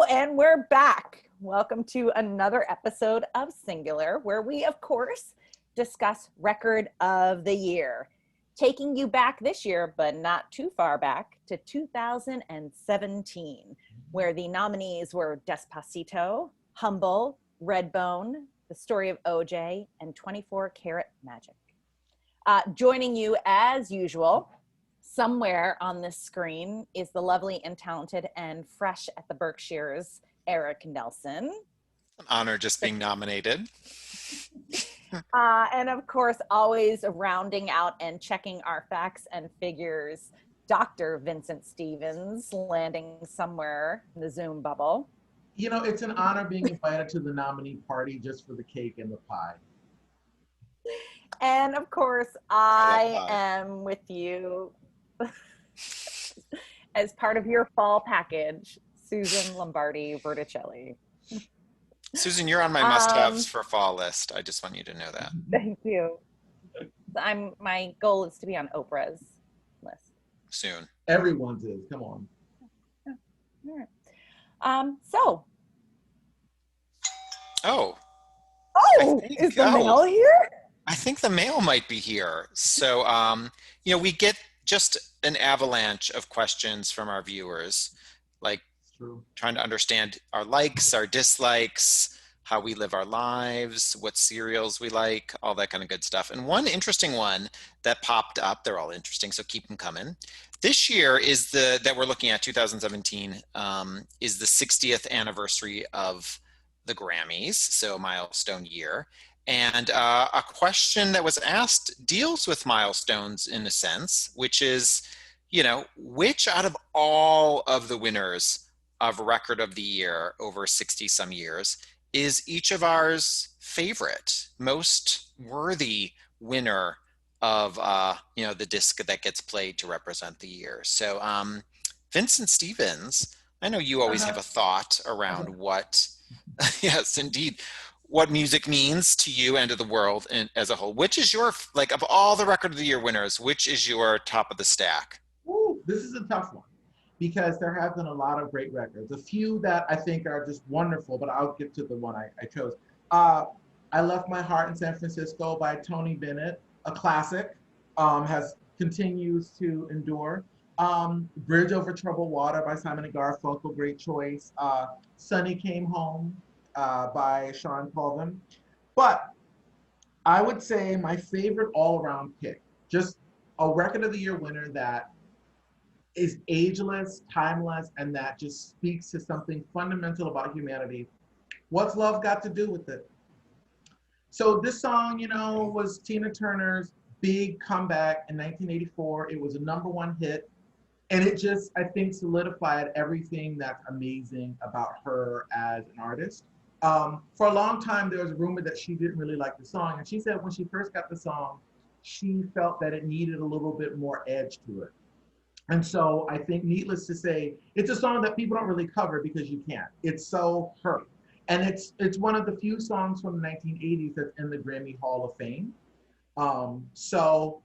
and we're back. Welcome to another episode of Singular, where we, of course, discuss Record of the Year. Taking you back this year, but not too far back, to 2017, where the nominees were Despacito, Humble, Redbone, The Story of OJ, and 24 Karat Magic. Joining you, as usual, somewhere on this screen is the lovely and talented and fresh at the Berkshires, Eric Nelson. An honor just being nominated. And of course, always rounding out and checking our facts and figures, Dr. Vincent Stevens, landing somewhere in the Zoom bubble. You know, it's an honor being invited to the nominee party just for the cake and the pie. And of course, I am with you as part of your fall package, Susan Lombardi Verticelli. Susan, you're on my must-haves for fall list. I just want you to know that. Thank you. My goal is to be on Oprah's list soon. Everyone's is. Come on. Yeah. All right. Is the mail here? I think the mail might be here. So, we get just an avalanche of questions from our viewers, like trying to understand our likes, our dislikes, how we live our lives, what cereals we like, all that kind of good stuff. And one interesting one that popped up, they're all interesting, so keep them coming. This year is that we're looking at 2017, is the 60th anniversary of the Grammys, so milestone year. And a question that was asked deals with milestones in a sense, which is, which out of all of the winners of Record of the Year over 60 some years is each of ours favorite, most worthy winner of, the disc that gets played to represent the year. So Vincent Stevens, I know you always have a thought around what, yes, indeed, what music means to you and to the world as a whole. Which is your, of all the Record of the Year winners, which is your top of the stack? Ooh, this is a tough one because there have been a lot of great records. A few that I think are just wonderful, but I'll get to the one I chose. I Left My Heart in San Francisco by Tony Bennett, a classic, continues to endure. Bridge Over Troubled Water by Simon & Garfunkel, great choice. Sonny Came Home by Sean Colvin. But I would say my favorite all-around pick, just a Record of the Year winner that is ageless, timeless, and that just speaks to something fundamental about humanity. What's Love Got to Do with It? So this song, was Tina Turner's big comeback in 1984. It was a #1 hit. And it just, I think, solidified everything that's amazing about her as an artist. For a long time, there was a rumor that she didn't really like the song. And she said when she first got the song, she felt that it needed a little bit more edge to it. And so I think, needless to say, it's a song that people don't really cover because you can't. It's so her. And it's one of the few songs from the 1980s that's in the Grammy Hall of Fame. So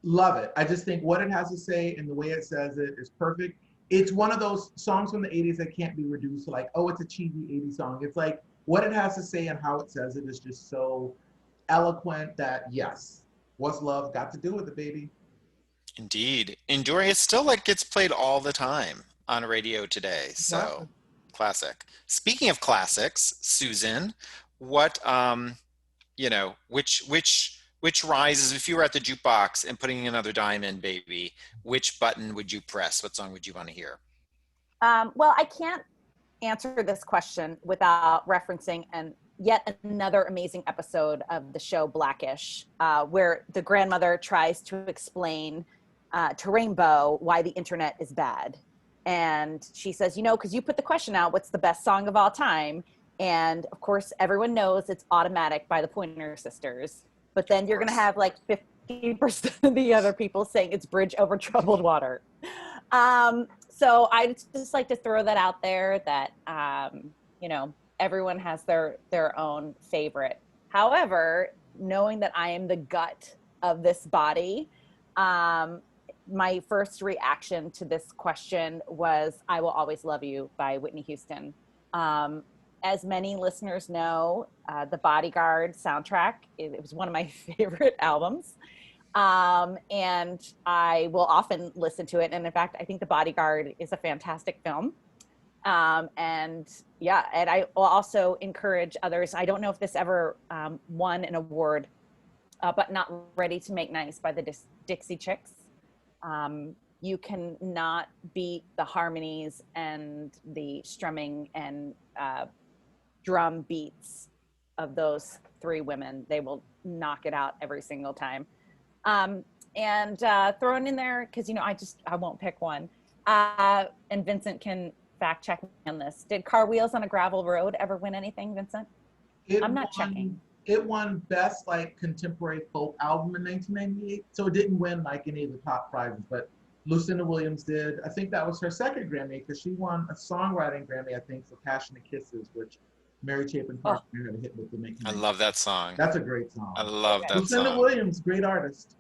love it. I just think what it has to say and the way it says it is perfect. It's one of those songs from the 80s that can't be reduced to it's a cheesy 80s song. It's like what it has to say and how it says it is just so eloquent that, yes, what's love got to do with it, baby? Indeed. Enduring. It still gets played all the time on radio today. So classic. Speaking of classics, Susan, what, which rises, if you were at the jukebox and putting another dime in, baby, which button would you press? What song would you want to hear? Well, I can't answer this question without referencing yet another amazing episode of the show Blackish, where the grandmother tries to explain to Rainbow why the internet is bad. And she says, because you put the question out, what's the best song of all time? And of course, everyone knows it's Automatic by the Pointer Sisters. But then you're going to have 50% of the other people saying it's Bridge Over Troubled Water. So I just like to throw that out there that, everyone has their own favorite. However, knowing that I am the gut of this body, my first reaction to this question was I Will Always Love You by Whitney Houston. As many listeners know, the Bodyguard soundtrack, it was one of my favorite albums. And I will often listen to it. And in fact, I think The Bodyguard is a fantastic film. And yeah, and I will also encourage others. I don't know if this ever won an award, but Not Ready to Make Nice by the Dixie Chicks. You can not beat the harmonies and the strumming and drum beats of those three women. They will knock it out every single time. And thrown in there, because I won't pick one. And Vincent can fact check me on this. Did Car Wheels on a Gravel Road ever win anything, Vincent? I'm not checking. It won Best Contemporary Folk Album in 1998, so it didn't win any of the top prizes, but Lucinda Williams did. I think that was her second Grammy, because she won a songwriting Grammy, I think, for Passionate Kisses, which Mary Chapin Carpenter had a hit with the making. I love that song. That's a great song. I love that Lucinda song. Williams, great artist.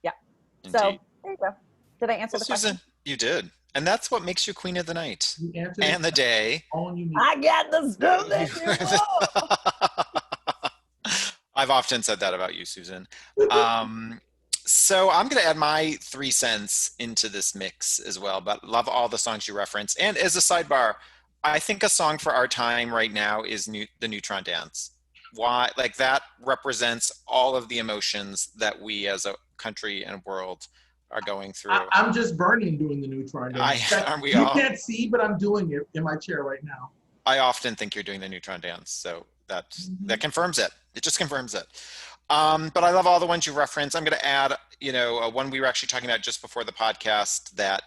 Yeah. Indeed. So there you go. Did I answer the Susan, question? you did. And that's what makes you queen of the night You answered and the day. I got the stuff that you want. I've often said that about you, Susan. So I'm going to add my 3 cents into this mix as well, but love all the songs you reference. And as a sidebar, I think a song for our time right now is the Neutron Dance. Why? That represents all of the emotions that we as a country and world are going through. I'm just burning doing the Neutron Dance. Aren't we you all? Can't see, but I'm doing it in my chair right now. I often think you're doing the Neutron Dance, so that confirms it. It just confirms it. But I love all the ones you reference. I'm going to add, one we were actually talking about just before the podcast that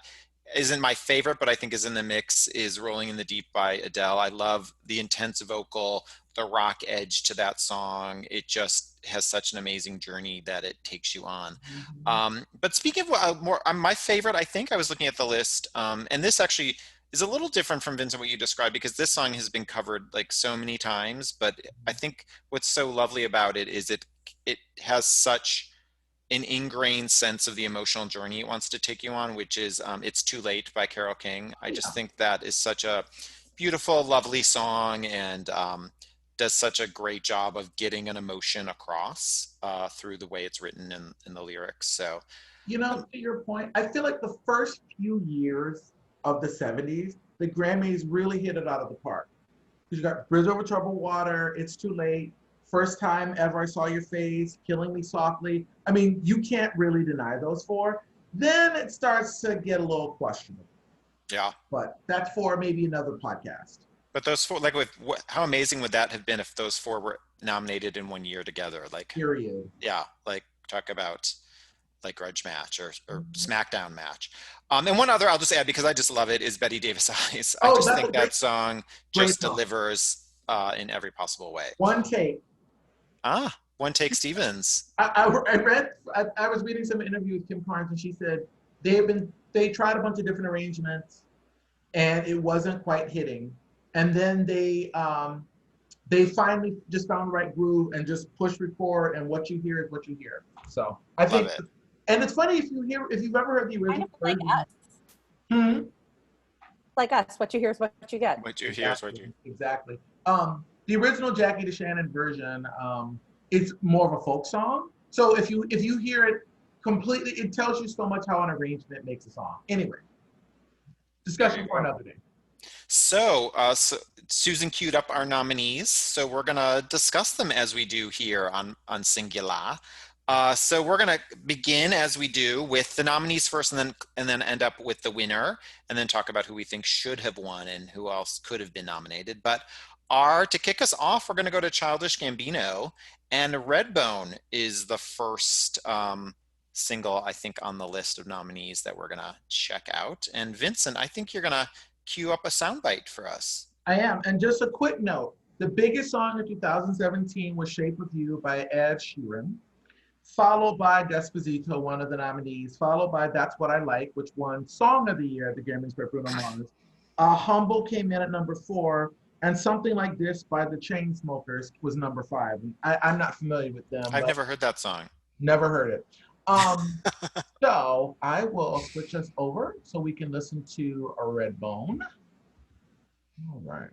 isn't my favorite, but I think is in the mix, is Rolling in the Deep by Adele. I love the intense vocal, the rock edge to that song. It just has such an amazing journey that it takes you on. But speaking of more, my favorite, I think I was looking at the list, and this actually is a little different from Vincent, what you described, because this song has been covered so many times, but I think what's so lovely about it is it has such an ingrained sense of the emotional journey it wants to take you on, which is It's Too Late by Carole King. I just think that is such a beautiful, lovely song, and does such a great job of getting an emotion across through the way it's written in the lyrics. So, to your point, I feel like the first few years of the 70s, the Grammys really hit it out of the park. Because you got Bridge Over Troubled Water, It's Too Late, First Time Ever I Saw Your Face, Killing Me Softly. I mean, you can't really deny those 4. Then it starts to get a little questionable. Yeah. But that's for maybe another podcast. But those 4, how amazing would that have been if those 4 were nominated in one year together? Period. Yeah. Talk about grudge match or SmackDown match. And one other I'll just add, because I just love it, is Betty Davis Eyes. I just think that song just delivers in every possible way. One Take. One Take Stevens. I was reading some interview with Kim Carnes, and she said they tried a bunch of different arrangements and it wasn't quite hitting. And then they finally just found the right groove and just push record, and what you hear is what you hear. So I think and it's funny if you've ever heard the original kind of like version. us. Like us, what you hear is what you get. What you hear is what you exactly. The original Jackie DeShannon version, it's more of a folk song. So if you hear it completely, it tells you so much how an arrangement makes a song. Anyway, discussion for another day. So Susan queued up our nominees, so we're gonna discuss them as we do here on Singular. So we're gonna begin, as we do, with the nominees first, and then end up with the winner, and then talk about who we think should have won and who else could have been nominated. But to kick us off, we're gonna go to Childish Gambino, and Redbone is the first single, I think, on the list of nominees that we're gonna check out. And Vincent, I think you're gonna cue up a soundbite for us. I am, and just a quick note, the biggest song of 2017 was Shape of You by Ed Sheeran, followed by Despacito, one of the nominees, followed by That's What I Like, which won Song of the Year at the Grammys by Bruno Mars. Humble came in at number 4, and Something Like This by the Chainsmokers was number 5. I'm not familiar with them. I've never heard that song. Never heard it. So I will switch us over so we can listen to a Redbone. All right.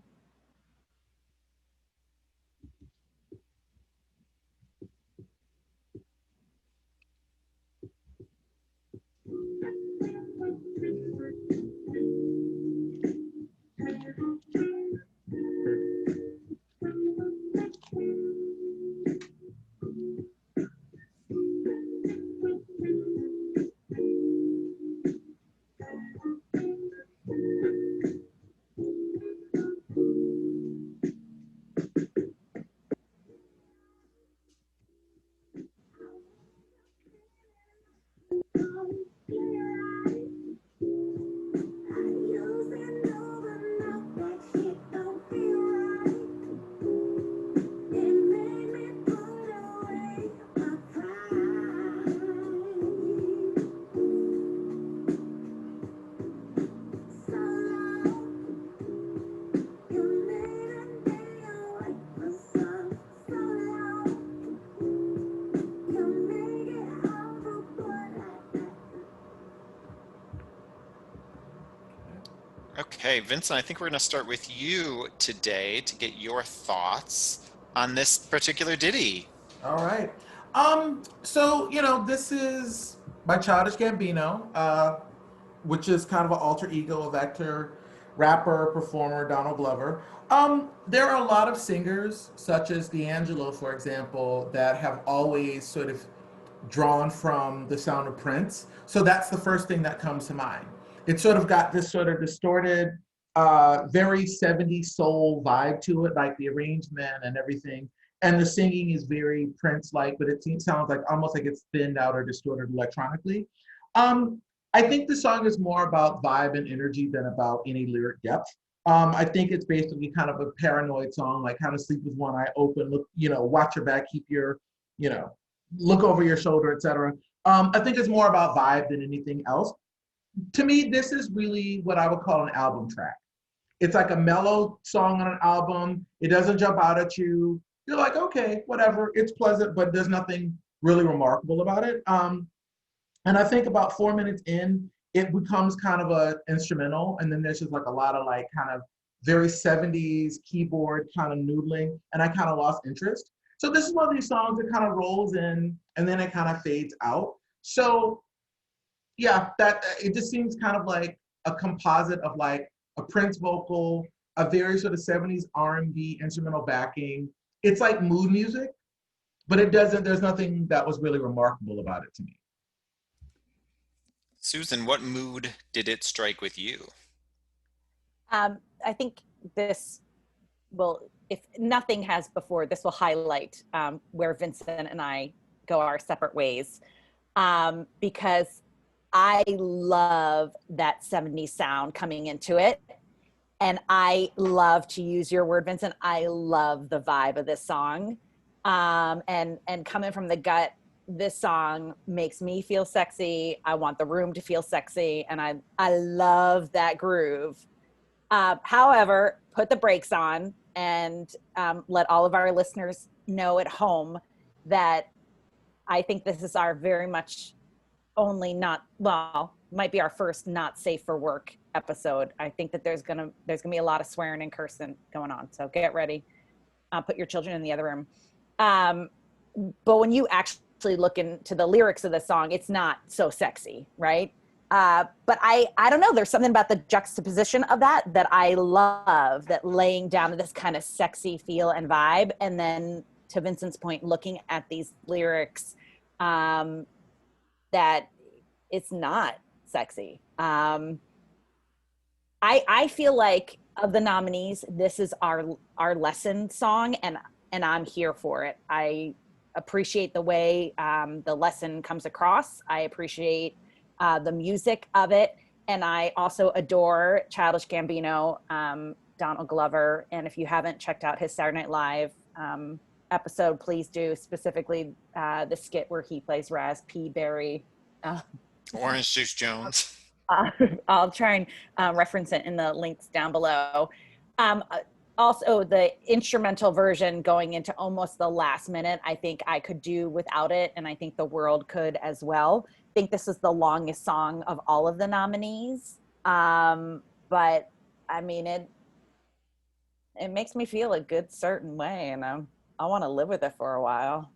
Okay, Vincent, I think we're going to start with you today to get your thoughts on this particular ditty. All right. So this is by Childish Gambino, which is kind of an alter ego of actor, rapper, performer Donald Glover. There are a lot of singers, such as D'Angelo, for example, that have always sort of drawn from the sound of Prince. So that's the first thing that comes to mind. It sort of got this sort of distorted, very 70s soul vibe to it, like the arrangement and everything. And the singing is very Prince-like, but sounds like almost like it's thinned out or distorted electronically. Um, I think the song is more about vibe and energy than about any lyric depth. I think it's basically kind of a paranoid song, like kind of sleep with one eye open, look, watch your back, keep your, you know, look over your shoulder, etc. I think it's more about vibe than anything else. To me, this is really what I would call an album track. It's like a mellow song on an album. It doesn't jump out at you. You're like, okay, whatever. It's pleasant, but there's nothing really remarkable about it. And I think about 4 minutes in, it becomes kind of a instrumental, and then there's just like a lot of like kind of very 70s keyboard kind of noodling, and I kind of lost interest. So this is one of these songs that kind of rolls in and then it kind of fades out. So yeah, that it just seems kind of like a composite of like a Prince vocal, a very sort of 70s R&B instrumental backing. It's like mood music, but there's nothing that was really remarkable about it to me. Susan, what mood did it strike with you? I think this will, if nothing has before, this will highlight where Vincent and I go our separate ways, because I love that 70s sound coming into it. And I love, to use your word, Vincent, I love the vibe of this song. And coming from the gut, this song makes me feel sexy. I want the room to feel sexy. And I love that groove. However, put the brakes on and let all of our listeners know at home that I think this is our very much only not, well, might be our first not safe for work episode. I think that there's gonna be a lot of swearing and cursing going on. So get ready. Put your children in the other room. But when you actually look into the lyrics of the song, it's not so sexy, right? But I don't know. There's something about the juxtaposition of that I love. That laying down to this kind of sexy feel and vibe, and then to Vincent's point, looking at these lyrics, that it's not sexy. I feel like of the nominees, this is our lesson song, and I'm here for it. I appreciate the way the lesson comes across. I appreciate the music of it, and I also adore Childish Gambino, Donald Glover. And if you haven't checked out his Saturday Night Live episode, please do. Specifically, the skit where he plays Raz P. Berry. Orange Juice Jones. I'll try and reference it in the links down below. Also, the instrumental version going into almost the last minute, I think I could do without it, and I think the world could as well. I think this is the longest song of all of the nominees, but I mean, it makes me feel a good certain way, and I want to live with it for a while.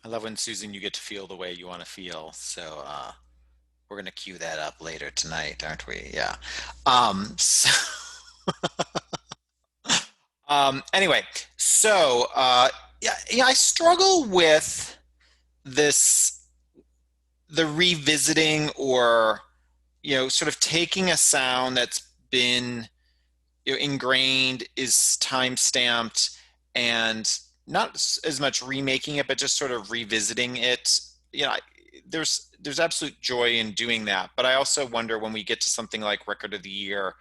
I love when, Susan, you get to feel the way you want to feel. So we're going to cue that up later tonight, aren't we? Yeah. So anyway, so yeah, I struggle with this, the revisiting, or sort of taking a sound that's been ingrained, is time stamped, and not as much remaking it, but just sort of revisiting it. There's absolute joy in doing that, but I also wonder, when we get to something like Record of the Year,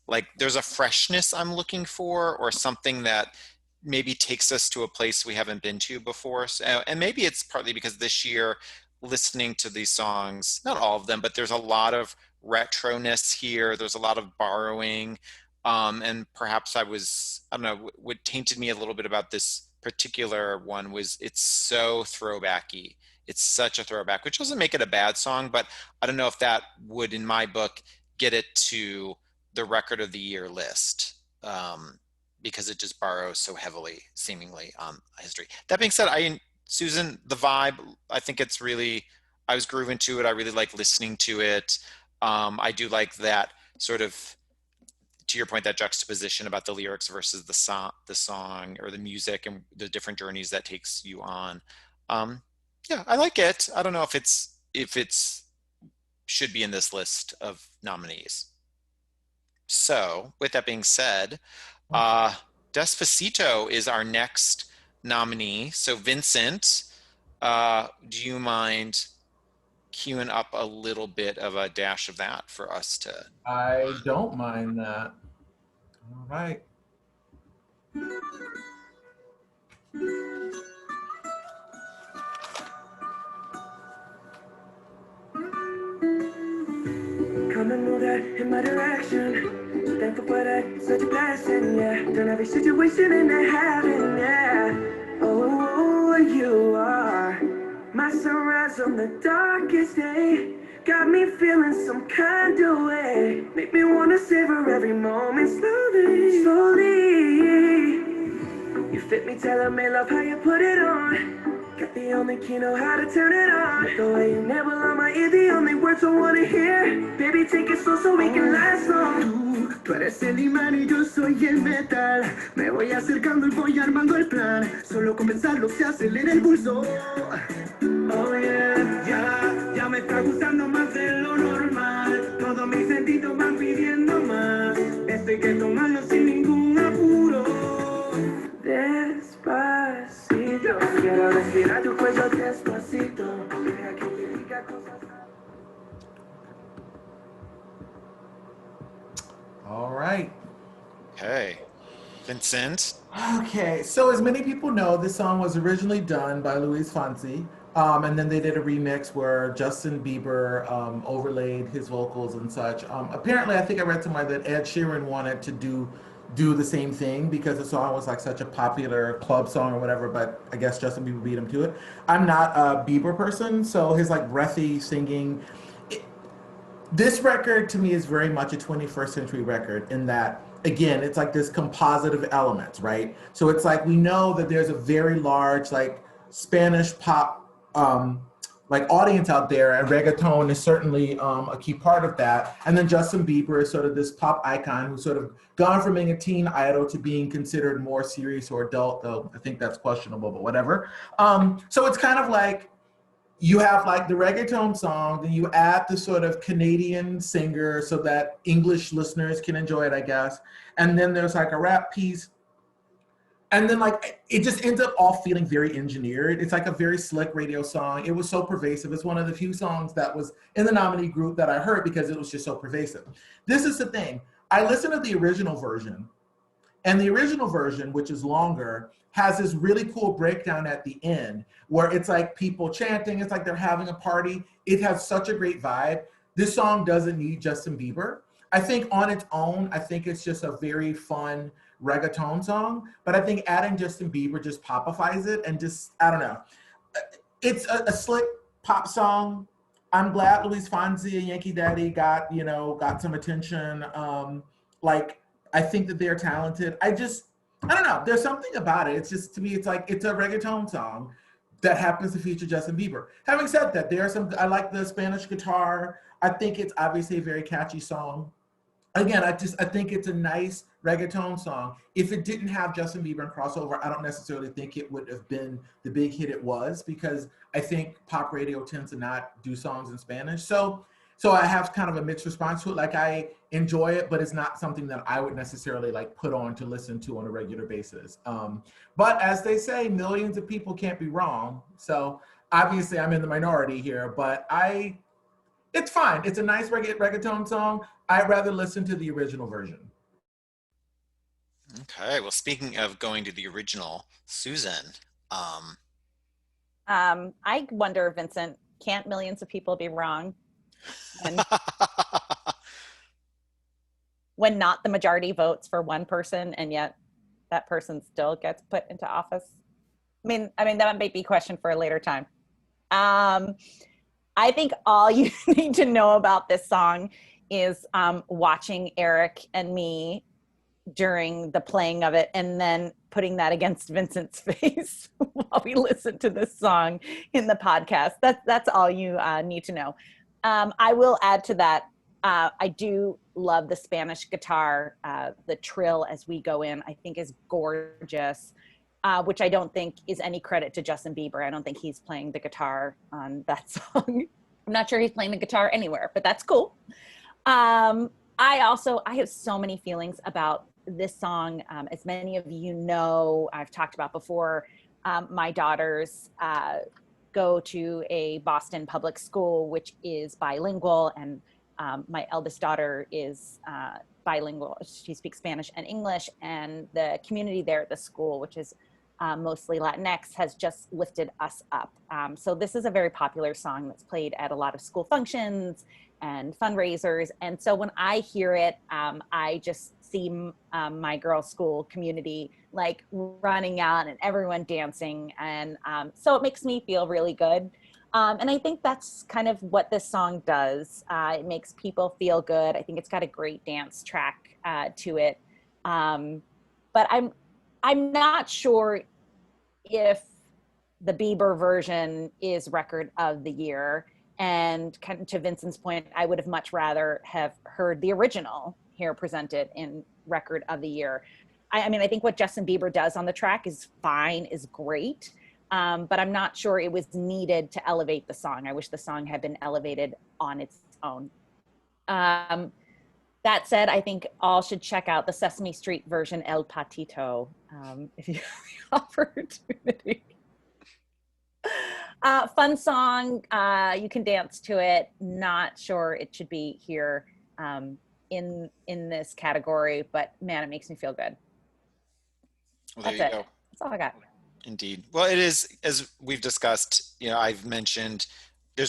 like there's a freshness I'm looking for, or something that maybe takes us to a place we haven't been to before. So, and maybe it's partly because this year, listening to these songs, not all of them, but there's a lot of retroness here. There's a lot of borrowing. And perhaps I don't know, what tainted me a little bit about this particular one was it's so throwbacky. It's such a throwback, which doesn't make it a bad song, but I don't know if that would, in my book, get it to the record of the year list, because it just borrows so heavily, seemingly, on history. That being said, Susan, the vibe, I think it's really, I was grooving to it. I really like listening to it. I do like that sort of, to your point, that juxtaposition about the lyrics versus the song or the music and the different journeys that takes you on. Yeah, I like it. I don't know if it's should be in this list of nominees. So with that being said, Despacito is our next nominee. So Vincent, do you mind queuing up a little bit of a dash of that for us to? I don't mind that. All right. Come and move that in my direction. So thankful for that, such a blessing, yeah. Turn every situation into heaven, yeah. Oh, you are my sunrise on the darkest day. Got me feeling some kind of way. Make me wanna savor every moment slowly, slowly. You fit me, tell me love how you put it on. Got the only key, know how to turn it on. The way you never on my ear, the only words I wanna hear. Baby, take it slow so we can last long. Tú eres el imán y yo soy el metal. Me voy acercando y voy armando el plan. Solo con pensarlo se acelera el pulso. Oh yeah, ya me está gustando más de lo normal. Todos mis sentidos van pidiendo más. Esto hay que tomarlo sin ningún apuro. Despacito, quiero respirar tu cuello despacito. Deja que te diga cosas. All right. Okay, Vincent. Okay, so as many people know, this song was originally done by Luis Fonsi, and then they did a remix where Justin Bieber overlaid his vocals and such. Apparently, I think I read somewhere that Ed Sheeran wanted to do the same thing because the song was like such a popular club song or whatever, but I guess Justin Bieber beat him to it. I'm not a Bieber person, so his like breathy singing. This record to me is very much a 21st century record in that, again, it's like this composite of elements, right? So it's like we know that there's a very large like Spanish pop like audience out there, and reggaeton is certainly a key part of that. And then Justin Bieber is sort of this pop icon who's sort of gone from being a teen idol to being considered more serious or adult, though I think that's questionable, but whatever. So it's kind of like you have like the reggaeton song, then you add the sort of Canadian singer so that English listeners can enjoy it, I guess. And then there's like a rap piece. And then like, it just ends up all feeling very engineered. It's like a very slick radio song. It was so pervasive. It's one of the few songs that was in the nominee group that I heard because it was just so pervasive. This is the thing. I listened to the original version, and the original version, which is longer, has this really cool breakdown at the end where it's like people chanting. It's like they're having a party. It has such a great vibe. This song doesn't need Justin Bieber. I think on its own, I think it's just a very fun reggaeton song, but I think adding Justin Bieber just popifies it and just, I don't know. It's a slick pop song. I'm glad Luis Fonsi and Yankee Daddy got some attention. Like, I think that they're talented. I don't know. There's something about it. It's just, to me, it's like, it's a reggaeton song that happens to feature Justin Bieber. Having said that, I like the Spanish guitar. I think it's obviously a very catchy song. Again, I think it's a nice reggaeton song. If it didn't have Justin Bieber and crossover, I don't necessarily think it would have been the big hit it was, because I think pop radio tends to not do songs in Spanish. So I have kind of a mixed response to it. Like, I enjoy it, but it's not something that I would necessarily like put on to listen to on a regular basis. But as they say, millions of people can't be wrong. So obviously I'm in the minority here, but it's fine. It's a nice reggaeton song. I'd rather listen to the original version. Okay, well, speaking of going to the original, Susan. I wonder, Vincent, can't millions of people be wrong? When not the majority votes for one person, and yet that person still gets put into office. I mean that might be a question for a later time. I think all you need to know about this song is watching Eric and me during the playing of it and then putting that against Vincent's face while we listen to this song in the podcast. That's all you need to know. I will add to that. I do love the Spanish guitar. The trill as we go in, I think is gorgeous, which I don't think is any credit to Justin Bieber. I don't think he's playing the guitar on that song. I'm not sure he's playing the guitar anywhere, but that's cool. I have so many feelings about this song. As many of you know, I've talked about before, my daughters go to a Boston public school, which is bilingual, and my eldest daughter is bilingual. She speaks Spanish and English, and the community there at the school, which is mostly Latinx, has just lifted us up. So this is a very popular song that's played at a lot of school functions and fundraisers. And so when I hear it, I just see my girls' school community like running out and everyone dancing. And so it makes me feel really good. And I think that's kind of what this song does. It makes people feel good. I think it's got a great dance track to it. But I'm not sure if the Bieber version is record of the year. And kind of to Vincent's point, I would have much rather have heard the original here presented in record of the year. I mean, I think what Justin Bieber does on the track is fine, is great. But I'm not sure it was needed to elevate the song. I wish the song had been elevated on its own. That said, I think all should check out the Sesame Street version, El Patito, if you have the opportunity. Fun song, you can dance to it. Not sure it should be here in this category, but man, it makes me feel good. Well, That's there it. you go. That's all I got. Indeed. Well, it is, as we've discussed, I've mentioned, there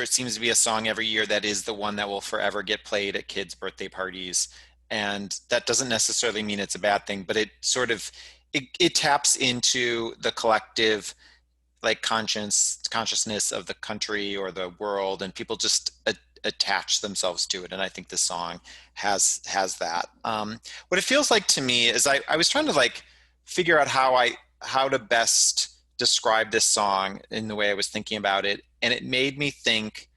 seems to be a song every year that is the one that will forever get played at kids' birthday parties. And that doesn't necessarily mean it's a bad thing, but it sort of, it taps into the collective like consciousness of the country or the world, and people just attach themselves to it. And I think this song has that. What it feels like to me is I was trying to like figure out how to best describe this song in the way I was thinking about it. And it made me think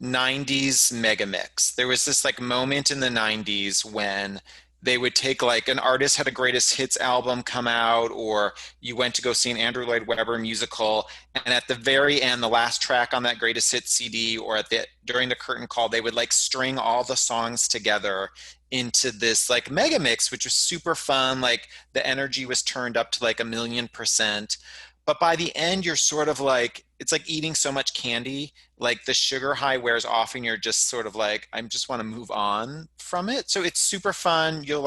90s mega mix. There was this like moment in the 90s when they would take like an artist had a greatest hits album come out, or you went to go see an Andrew Lloyd Webber musical, and at the very end, the last track on that greatest hits CD, or during the curtain call, they would like string all the songs together into this like mega mix, which was super fun. Like the energy was turned up to like 1,000,000%. But by the end, you're sort of like, it's like eating so much candy, like the sugar high wears off and you're just sort of like, I just want to move on from it. So it's super fun. You're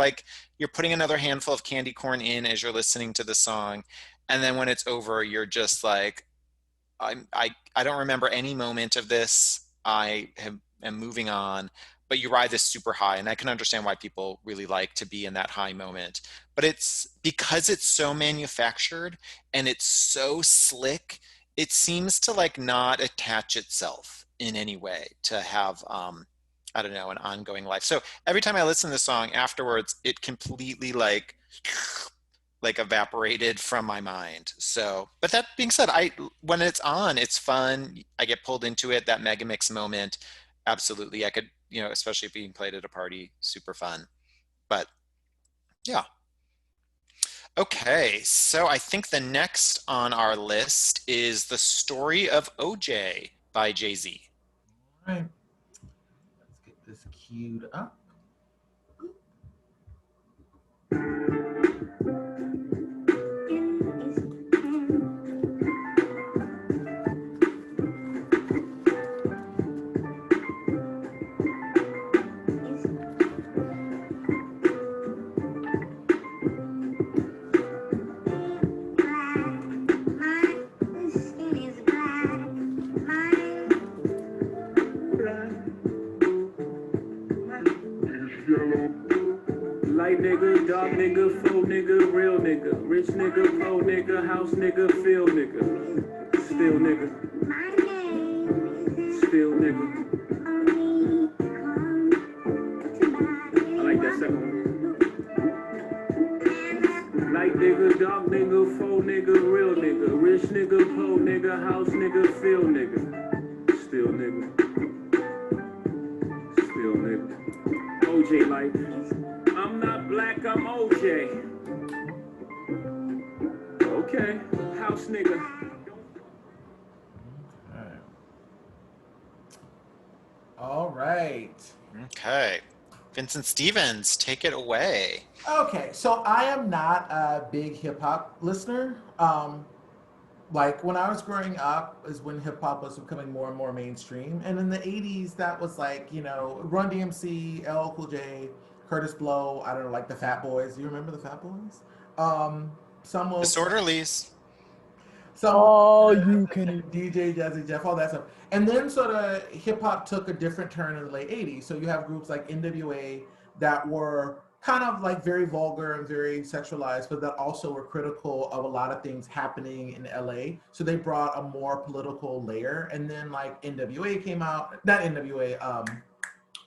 putting another handful of candy corn in as you're listening to the song. And then when it's over, you're just like, I don't remember any moment of this. I am moving on. But you ride this super high, and I can understand why people really like to be in that high moment. But it's because it's so manufactured and it's so slick, it seems to like not attach itself in any way to have, I don't know, an ongoing life. So every time I listen to the song afterwards, it completely like evaporated from my mind. So, but that being said, when it's on, it's fun. I get pulled into it. That mega mix moment, absolutely. I could, especially being played at a party, super fun. But yeah. Okay, so I think the next on our list is The Story of OJ by Jay-Z. All right. Let's get this queued up. Light nigga, dark nigga, faux nigga, real nigga, rich nigga, poor nigga, house nigga, field nigga, still nigga, still nigga. second one. Light nigga, dark nigga, faux nigga, real nigga, rich nigga, poor nigga, house nigga, field nigga, still nigga, still nigga. OJ like, I'm not black, I'm OJ. Okay, house nigga. All right. Okay. Vincent Stevens, take it away. Okay, so I am not a big hip hop listener. Like when I was growing up is when hip hop was becoming more and more mainstream. And in the 80s, that was like, you know, Run DMC, LL Cool J, Curtis Blow, I don't know, like the Fat Boys. Do you remember the Fat Boys? Some will Disorderlies. you can DJ Jazzy Jeff, all that stuff. And then sort of hip hop took a different turn in the late 80s. So you have groups like NWA that were kind of like very vulgar and very sexualized, but that also were critical of a lot of things happening in LA. So they brought a more political layer. And then like NWA came out, not NWA,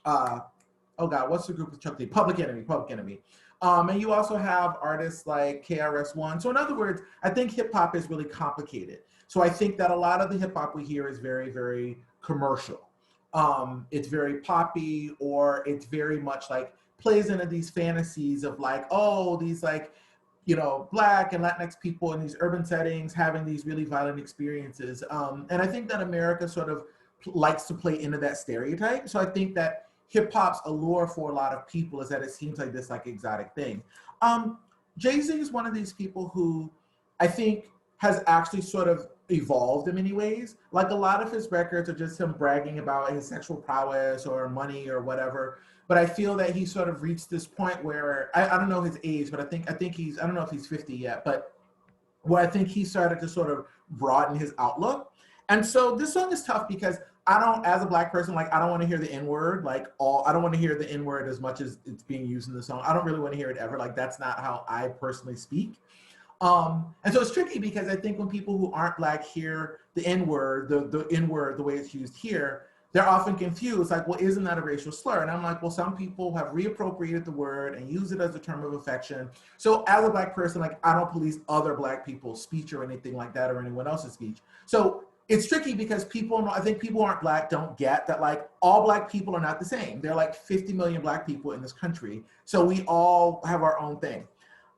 oh God, what's the group with Chuck D? Public Enemy. And you also have artists like KRS-One. So in other words, I think hip hop is really complicated. So I think that a lot of the hip hop we hear is very, very commercial. It's very poppy, or it's very much like plays into these fantasies of like, oh, these like, you know, Black and Latinx people in these urban settings having these really violent experiences. And I think that America sort of likes to play into that stereotype. So I think that hip hop's allure for a lot of people is that it seems like this like exotic thing. Jay-Z is one of these people who I think has actually sort of evolved in many ways. Like a lot of his records are just him bragging about his sexual prowess or money or whatever. But I feel that he sort of reached this point where I don't know his age, but I think he's, I don't know if he's 50 yet, but where I think he started to sort of broaden his outlook. And so this song is tough because I don't, as a Black person, like I don't want to hear the N-word, I don't want to hear the N-word as much as it's being used in the song. I don't really want to hear it ever. Like that's not how I personally speak. And so it's tricky because I think when people who aren't Black hear the N-word, the N-word, the way it's used here, they're often confused, like, well, isn't that a racial slur? And I'm like, well, some people have reappropriated the word and use it as a term of affection. So as a Black person, like I don't police other Black people's speech or anything like that or anyone else's speech. So it's tricky because I think people who aren't Black don't get that like all Black people are not the same. There are like 50 million Black people in this country. So we all have our own thing.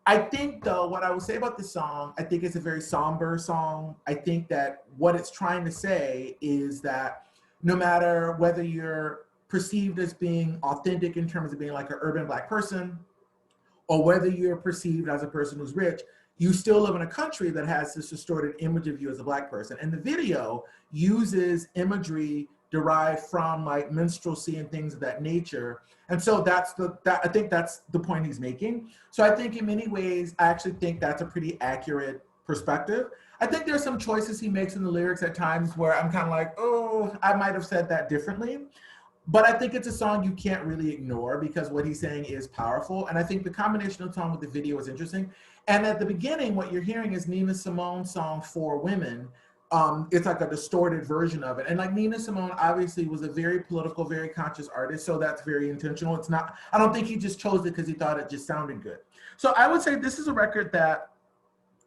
I think though, what I would say about this song, I think it's a very somber song. I think that what it's trying to say is that no matter whether you're perceived as being authentic in terms of being like an urban Black person, or whether you're perceived as a person who's rich, you still live in a country that has this distorted image of you as a Black person. And the video uses imagery derived from like minstrelsy and things of that nature. And so I think that's the point he's making. So I think in many ways, I actually think that's a pretty accurate perspective. I think there's some choices he makes in the lyrics at times where I'm kind of like, oh, I might have said that differently. But I think it's a song you can't really ignore because what he's saying is powerful. And I think the combination of the song with the video is interesting. And at the beginning, what you're hearing is Nina Simone's song For Women. It's like a distorted version of it. And like Nina Simone obviously was a very political, very conscious artist. So that's very intentional. It's not, I don't think he just chose it because he thought it just sounded good. So I would say this is a record that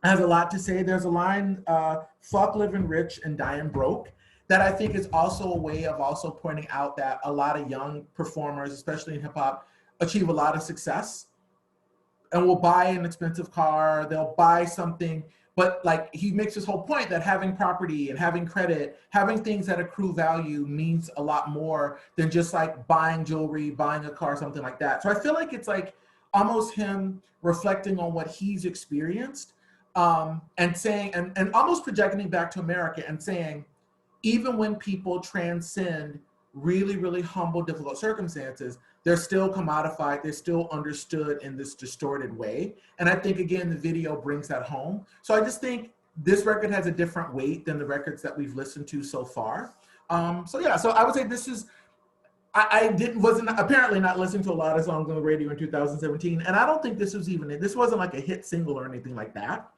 has a lot to say. There's a line, fuck living rich and dying broke, that I think is also a way of also pointing out that a lot of young performers, especially in hip hop, achieve a lot of success and will buy an expensive car, they'll buy something, but like he makes this whole point that having property and having credit, having things that accrue value means a lot more than just like buying jewelry, buying a car, something like that. So I feel like it's like almost him reflecting on what he's experienced and saying, and almost projecting back to America and saying, even when people transcend really, really humble, difficult circumstances, they're still commodified, they're still understood in this distorted way. And I think, again, the video brings that home. So I just think this record has a different weight than the records that we've listened to so far. So yeah, so I would say this is, wasn't apparently not listening to a lot of songs on the radio in 2017. And I don't think this wasn't like a hit single or anything like that.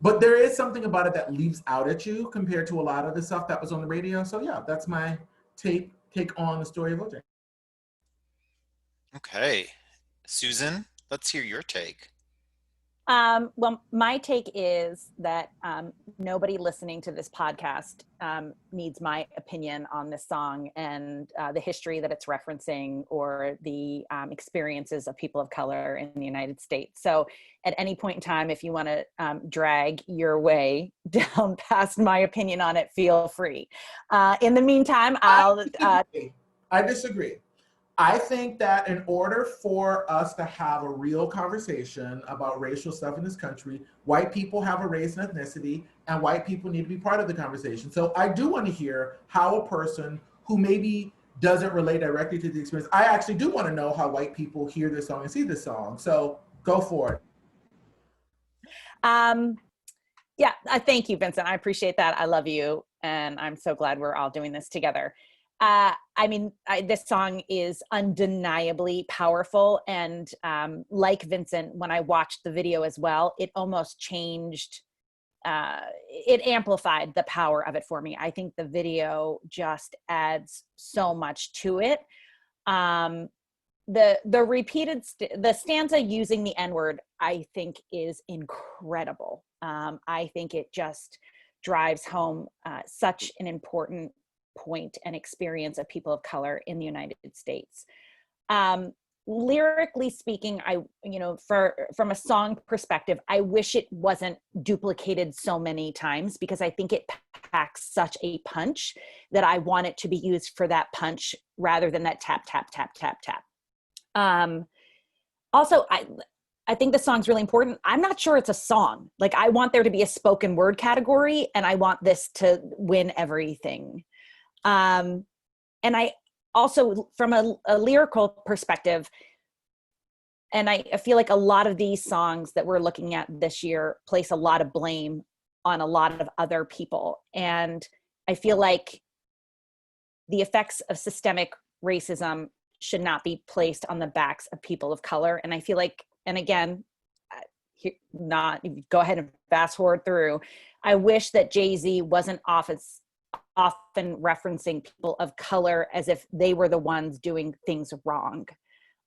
But there is something about it that leaps out at you compared to a lot of the stuff that was on the radio. So yeah, that's my take on the story of OJ. Okay. Susan, let's hear your take. Well, my take is that nobody listening to this podcast needs my opinion on this song and the history that it's referencing or the experiences of people of color in the United States. So at any point in time, if you want to drag your way down past my opinion on it, feel free. In the meantime, I disagree. I think that in order for us to have a real conversation about racial stuff in this country, white people have a race and ethnicity, and white people need to be part of the conversation. So I do want to hear how a person who maybe doesn't relate directly to the experience, I actually do want to know how white people hear this song and see this song. So go for it. Yeah, thank you, Vincent. I appreciate that. I love you. And I'm so glad we're all doing this together. I mean, this song is undeniably powerful. And like Vincent, when I watched the video as well, it almost changed, it amplified the power of it for me. I think the video just adds so much to it. The repeated, the stanza using the N-word, I think is incredible. I think it just drives home such an important point and experience of people of color in the United States. Lyrically speaking, from a song perspective, I wish it wasn't duplicated so many times because I think it packs such a punch that I want it to be used for that punch rather than that tap, tap, tap, tap, tap. Also, I think the song's really important. I'm not sure it's a song. Like, I want there to be a spoken word category, and I want this to win everything. And I also, from a lyrical perspective, and I feel like a lot of these songs that we're looking at this year place a lot of blame on a lot of other people. And I feel like the effects of systemic racism should not be placed on the backs of people of color. And I feel like, and again, go ahead and fast forward through, I wish that Jay-Z wasn't often referencing people of color as if they were the ones doing things wrong.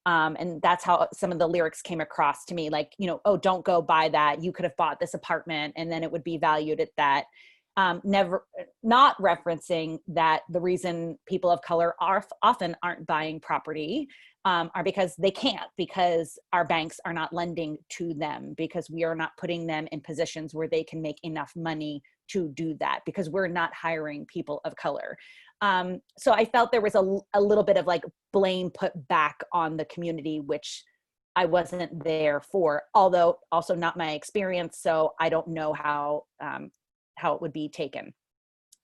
And that's how some of the lyrics came across to me, like, oh, don't go buy that. You could have bought this apartment and then it would be valued at that. Never not referencing that the reason people of color often aren't buying property are because they can't, because our banks are not lending to them, because we are not putting them in positions where they can make enough money to do that, because we're not hiring people of color. So I felt there was a little bit of like blame put back on the community, which I wasn't there for, although also not my experience. So I don't know how it would be taken.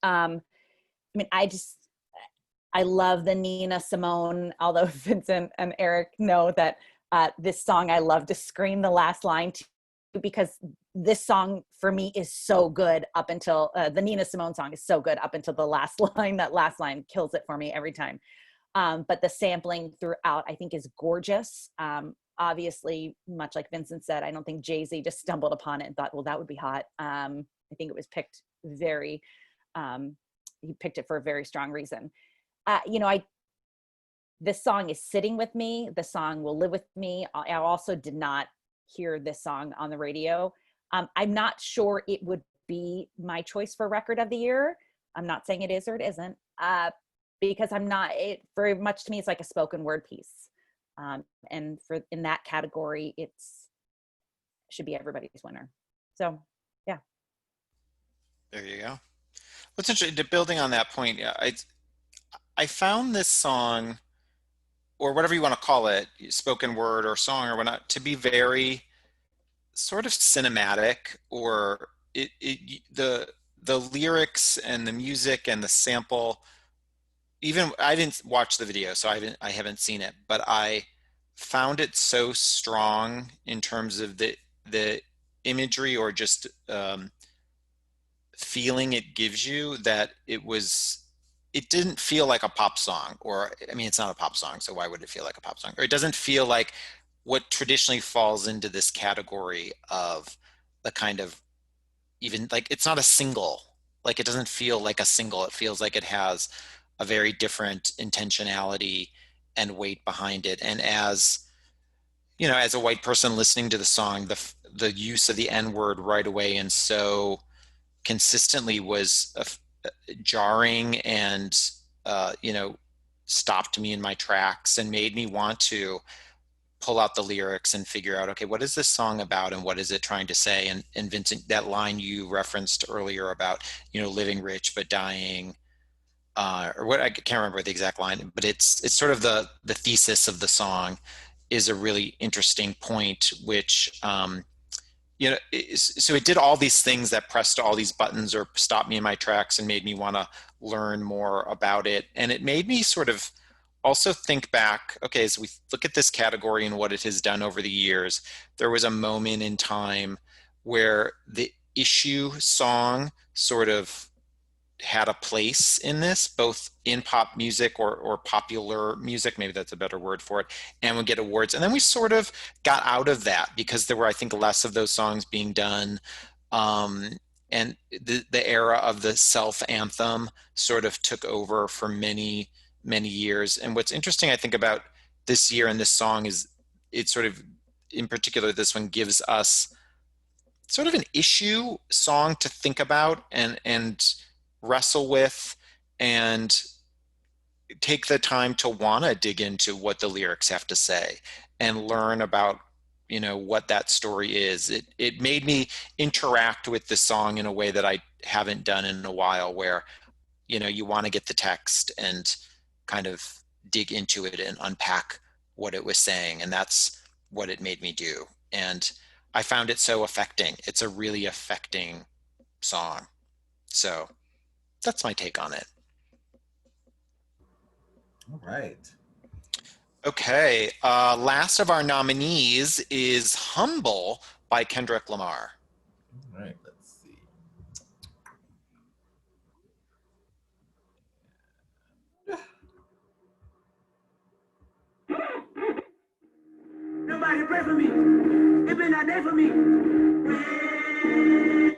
I mean, I love the Nina Simone, although Vincent and Eric know that this song I love to scream the last line to, because this song for me is so good up until the Nina Simone song is so good up until the last line. That last line kills it for me every time. But the sampling throughout, I think, is gorgeous. Obviously, much like Vincent said, I don't think Jay-Z just stumbled upon it and thought, well, that would be hot. I think it was picked he picked it for a very strong reason. This song is sitting with me. The song will live with me. I also did not hear this song on the radio. I'm not sure it would be my choice for record of the year. I'm not saying it is or it isn't, because very much to me, it's like a spoken word piece. And in that category, should be everybody's winner. So, yeah. There you go. What's interesting, building on that point, I found this song, or whatever you want to call it, spoken word or song or whatnot, to be very sort of cinematic, or the lyrics and the music and the sample. Even I didn't watch the video, so I haven't seen it, but I found it so strong in terms of the imagery or just feeling it gives you, that it didn't feel like a pop song, or I mean, it's not a pop song, so why would it feel like a pop song? Or it doesn't feel like what traditionally falls into this category of the kind of, even like, it's not a single, like it doesn't feel like a single. It feels like it has a very different intentionality and weight behind it. And as you know, as a white person listening to the song, the use of the N word right away and so consistently was jarring and you know, stopped me in my tracks and made me want to pull out the lyrics and figure out, okay, what is this song about and what is it trying to say? And Vincent, that line you referenced earlier about, you know, living rich but dying, or what, I can't remember the exact line, but it's sort of the thesis of the song is a really interesting point, which you know, so it did all these things that pressed all these buttons or stopped me in my tracks and made me want to learn more about it. And it made me sort of also think back, okay, as we look at this category and what it has done over the years, there was a moment in time where the issue song sort of had a place in this, both in pop music or popular music, maybe that's a better word for it, and would get awards. And then we sort of got out of that because there were, I think, less of those songs being done. And the era of the self anthem sort of took over for many, many years. And what's interesting, I think, about this year and this song is it sort of, in particular, this one gives us sort of an issue song to think about and wrestle with and take the time to want to dig into what the lyrics have to say and learn about, you know, what that story is. It made me interact with the song in a way that I haven't done in a while, where, you know, you want to get the text and kind of dig into it and unpack what it was saying. And that's what it made me do. And I found it so affecting. It's a really affecting song. So that's my take on it. All right. Okay. Last of our nominees is Humble by Kendrick Lamar. All right. Let's see. Nobody pray for me. It been a day for me.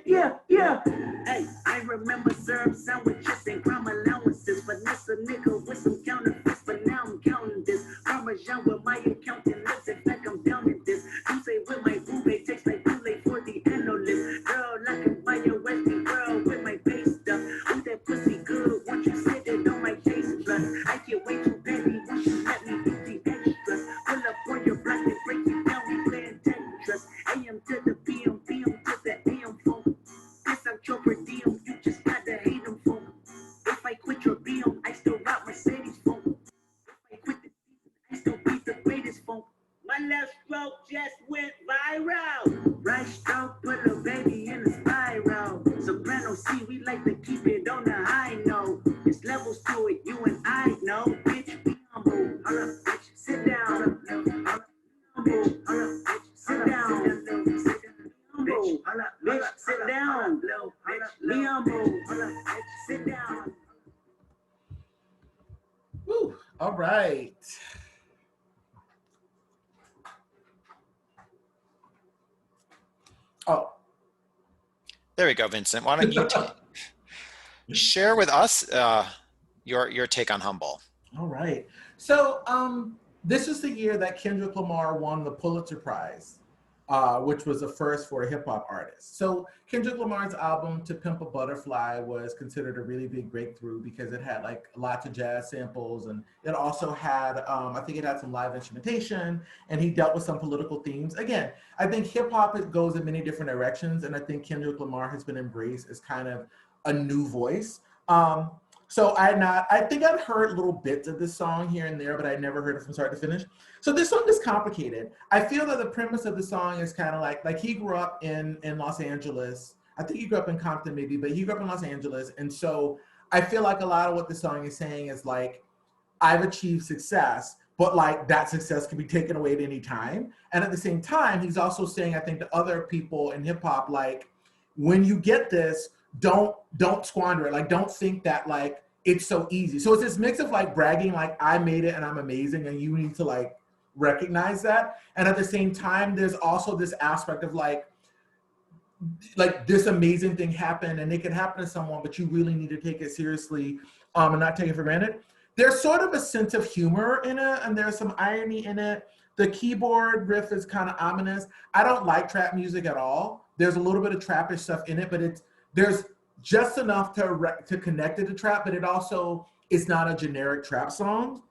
Yeah, yeah. Hey, I remember syrup sandwiches and crime allowances. Vanessa nigga with some counterfeits, but now I'm counting this. Parmesan with my accountant lips, in fact I'm down in this. You say with my roommate, takes like too late for the analyst. Girl, I can buy your Westie girl with my base stuff. Oh, that pussy good, once you sit it on my taste plus. I get way too petty once you let me eat the extras. Pull up on your block and break you down, we playing Tetris. AM to the PM, PM to the AM phone. Piss out your per diem, you just gotta hate them phone. If I quit your BM, I still rock Mercedes phone. If I quit the season, I still beat the greatest phone. My left stroke just went viral. Right stroke put a baby in a spiral. Soprano C, we like to keep it on the high note. There's levels to it, you and I know. Bitch, be humble. Hold up, bitch, sit down. Hold up, humble. Hold up, bitch, sit down. Bitch, hold up, bitch, sit down. Be humble. Hold up, bitch, sit down. Woo. All right. Oh, There we go, Vincent. Why don't you share with us your take on Humble? all right. So this is the year that Kendrick Lamar won the Pulitzer Prize, which was a first for a hip hop artist. So Kendrick Lamar's album To Pimp a Butterfly was considered a really big breakthrough because it had like lots of jazz samples, and it also had, I think it had some live instrumentation, and he dealt with some political themes. Again, I think hip hop goes in many different directions, and I think Kendrick Lamar has been embraced as kind of a new voice. So I think I'd heard little bits of this song here and there, but I never heard it from start to finish. So this song is complicated. I feel that the premise of the song is kind of like he grew up in Los Angeles. I think he grew up in Compton maybe, but he grew up in Los Angeles. And so I feel like a lot of what the song is saying is like, I've achieved success, but like that success can be taken away at any time. And at the same time, he's also saying, I think, to other people in hip hop, like, when you get this, don't squander it. Like, don't think that like it's so easy. So it's this mix of like bragging, like I made it and I'm amazing, and you need to like recognize that. And at the same time, there's also this aspect of like this amazing thing happened, and it can happen to someone, but you really need to take it seriously and not take it for granted. There's sort of a sense of humor in it, and there's some irony in it. The keyboard riff is kind of ominous. I don't like trap music at all. There's a little bit of trappish stuff in it, but there's just enough to connect it to trap, but it also is not a generic trap song.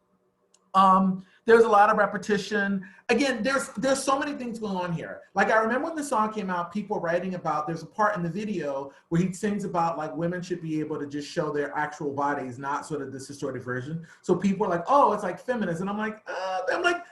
There's a lot of repetition. Again, there's so many things going on here. Like, I remember when the song came out, people writing about, there's a part in the video where he sings about like women should be able to just show their actual bodies, not sort of this distorted version. So people are like, oh, it's like feminist. And I'm like,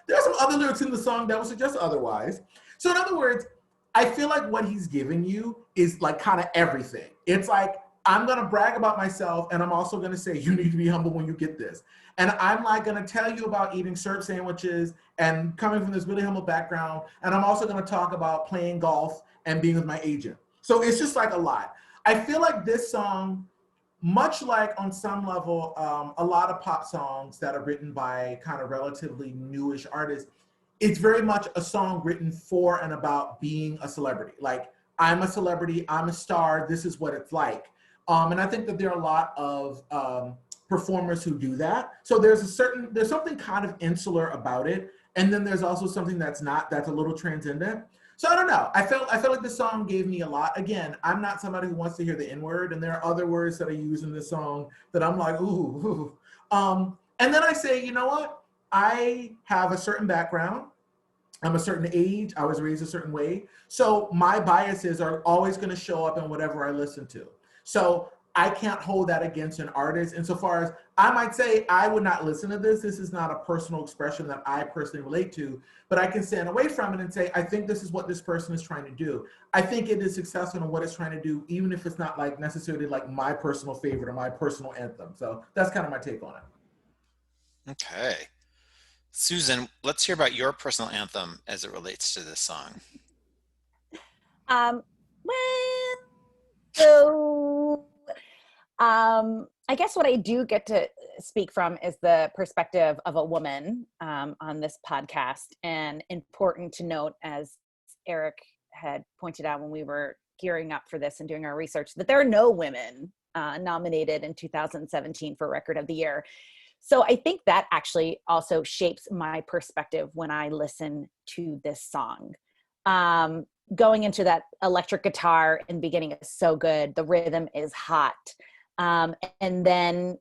there's some other lyrics in the song that would suggest otherwise. So in other words, I feel like what he's giving you is like kind of everything. It's like, I'm gonna brag about myself, and I'm also gonna say you need to be humble when you get this. And I'm like gonna tell you about eating syrup sandwiches and coming from this really humble background. And I'm also gonna talk about playing golf and being with my agent. So it's just like a lot. I feel like this song, much like on some level, a lot of pop songs that are written by kind of relatively newish artists, it's very much a song written for and about being a celebrity. Like, I'm a celebrity, I'm a star, this is what it's like. And I think that there are a lot of performers who do that. So there's something kind of insular about it. And then there's also something that's a little transcendent. So I don't know. I felt like this song gave me a lot. Again, I'm not somebody who wants to hear the N-word, and there are other words that I use in this song that I'm like, ooh. And then I say, you know what? I have a certain background. I'm a certain age. I was raised a certain way. So my biases are always going to show up in whatever I listen to. So I can't hold that against an artist. Insofar as I might say, I would not listen to this. This is not a personal expression that I personally relate to, but I can stand away from it and say, I think this is what this person is trying to do. I think it is successful in what it's trying to do, even if it's not like necessarily like my personal favorite or my personal anthem. So that's kind of my take on it. Okay. Susan, let's hear about your personal anthem as it relates to this song. I guess what I do get to speak from is the perspective of a woman on this podcast. And important to note, as Eric had pointed out when we were gearing up for this and doing our research, that there are no women nominated in 2017 for Record of the Year. So I think that actually also shapes my perspective when I listen to this song. Going into that electric guitar in the beginning is so good. The rhythm is hot. And then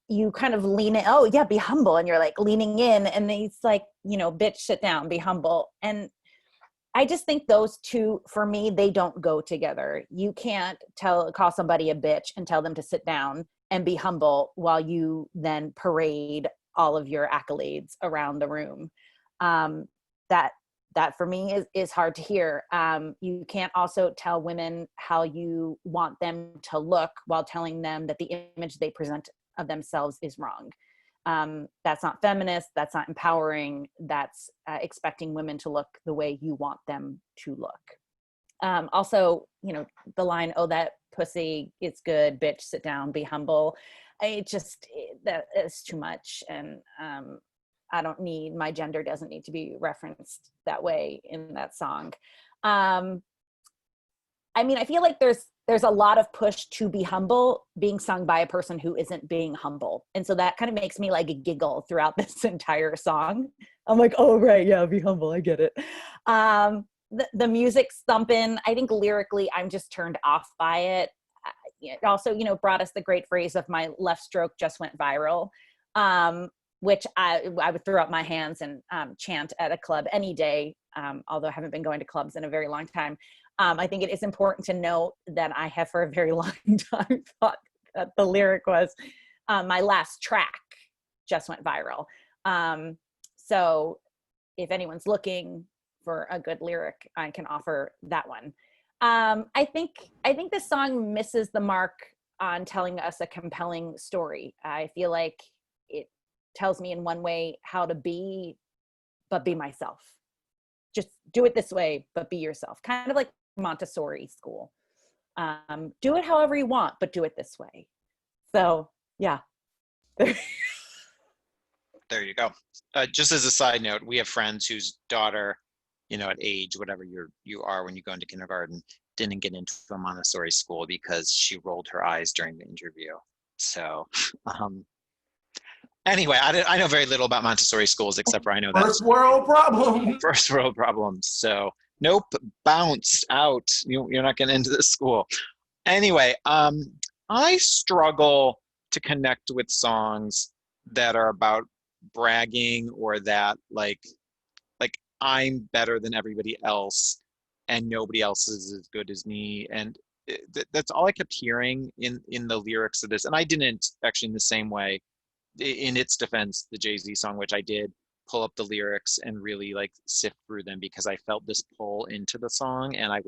you kind of lean in, oh yeah, be humble. And you're like leaning in, and he's like, bitch, sit down, be humble. And I just think those two, for me, they don't go together. You can't call somebody a bitch and tell them to sit down and be humble while you then parade all of your accolades around the room. That for me is hard to hear. You can't also tell women how you want them to look while telling them that the image they present of themselves is wrong. That's not feminist. That's not empowering. That's expecting women to look the way you want them to look. Also, the line, oh, that pussy, it's good, bitch, sit down, be humble. That is too much. And my gender doesn't need to be referenced that way in that song. I feel like there's a lot of push to be humble being sung by a person who isn't being humble. And so that kind of makes me like a giggle throughout this entire song. I'm like, oh, right. Yeah. Be humble. I get it. The music's thumping. I think lyrically, I'm just turned off by it. It also, brought us the great phrase of my left stroke just went viral, which I would throw up my hands and chant at a club any day, although I haven't been going to clubs in a very long time. I think it is important to note that I have for a very long time thought that the lyric was my last track just went viral. So if anyone's looking for a good lyric, I can offer that one. I think this song misses the mark on telling us a compelling story. I feel like it tells me in one way how to be, but be myself. Just do it this way, but be yourself. Kind of like Montessori school. Do it however you want, but do it this way. So yeah. There you go. Just as a side note, we have friends whose daughter, at age, whatever you are when you go into kindergarten, didn't get into a Montessori school because she rolled her eyes during the interview. So Anyway, I know very little about Montessori schools, except for I know First that's world problem. first world problems. So nope, bounced out. You're not getting into this school. Anyway, I struggle to connect with songs that are about bragging or that like I'm better than everybody else and nobody else is as good as me. And that's all I kept hearing in the lyrics of this. And I didn't actually in the same way in its defense, the Jay-Z song, which I did pull up the lyrics and really like sift through them because I felt this pull into the song and I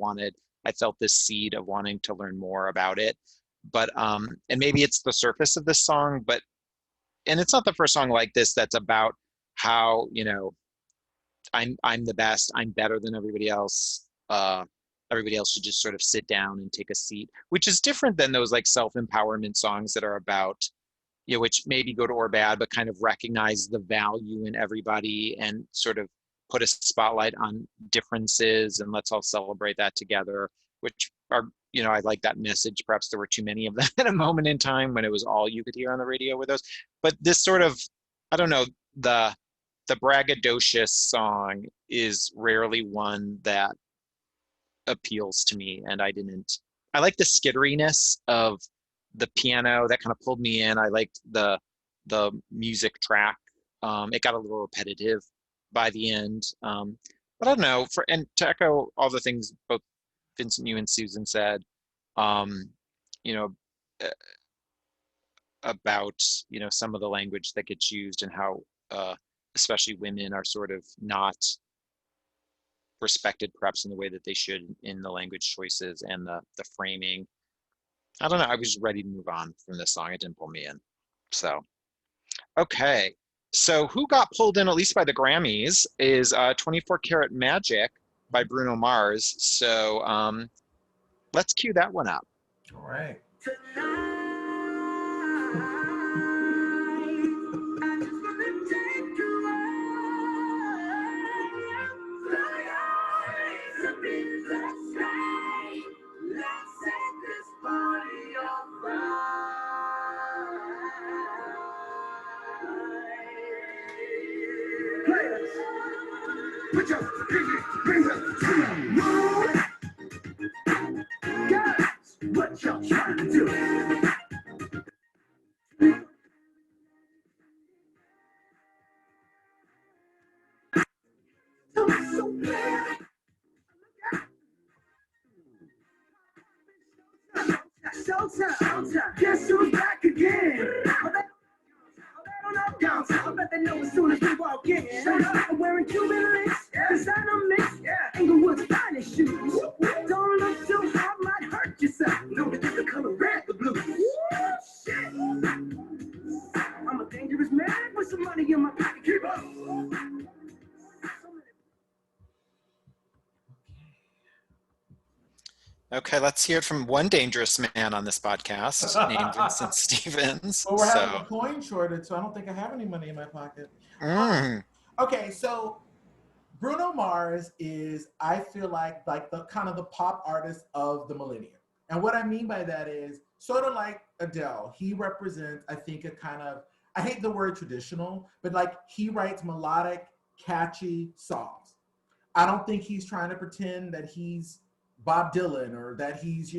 felt this seed of wanting to learn more about it. But and maybe it's the surface of this song, but and it's not the first song like this that's about how, I'm the best, I'm better than everybody else. Everybody else should just sort of sit down and take a seat, which is different than those like self-empowerment songs that are about which maybe good or bad, but kind of recognize the value in everybody and sort of put a spotlight on differences and let's all celebrate that together, which are, I like that message. Perhaps there were too many of them at a moment in time when it was all you could hear on the radio with those. But this sort of, I don't know, the braggadocious song is rarely one that appeals to me. And I like the skitteriness of the piano that kind of pulled me in. I liked the music track. It got a little repetitive by the end. But I don't know, and to echo all the things both Vincent, you and Susan said, you know, uh, about, some of the language that gets used and how, especially women are sort of not respected perhaps in the way that they should in the language choices and the framing. I don't know. I was ready to move on from this song. It didn't pull me in. So, okay. So who got pulled in, at least by the Grammys, is 24 Karat Magic by Bruno Mars. So let's cue that one up. All right. Put your pinky finger to the moon. Guys, what y'all trying to do? Showtime. Guess who's back again? Downtown, I bet they know as soon as we walk in. I'm wearing Cuban links, designer mix, Inglewood's finest shoes. Don't look too hot, might hurt yourself. Know that the color red, the blue. Shit. I'm a dangerous man with some money in my pocket. Keep up. Okay, let's hear it from one dangerous man on this podcast named Vincent Stevens. Well, we're having a coin shortage, so I don't think I have any money in my pocket. Okay, so Bruno Mars is, I feel like the kind of the pop artist of the millennium. And what I mean by that is sort of like Adele. He represents, I think, a kind of, I hate the word traditional, but like he writes melodic, catchy songs. I don't think he's trying to pretend that he's Bob Dylan or that he's,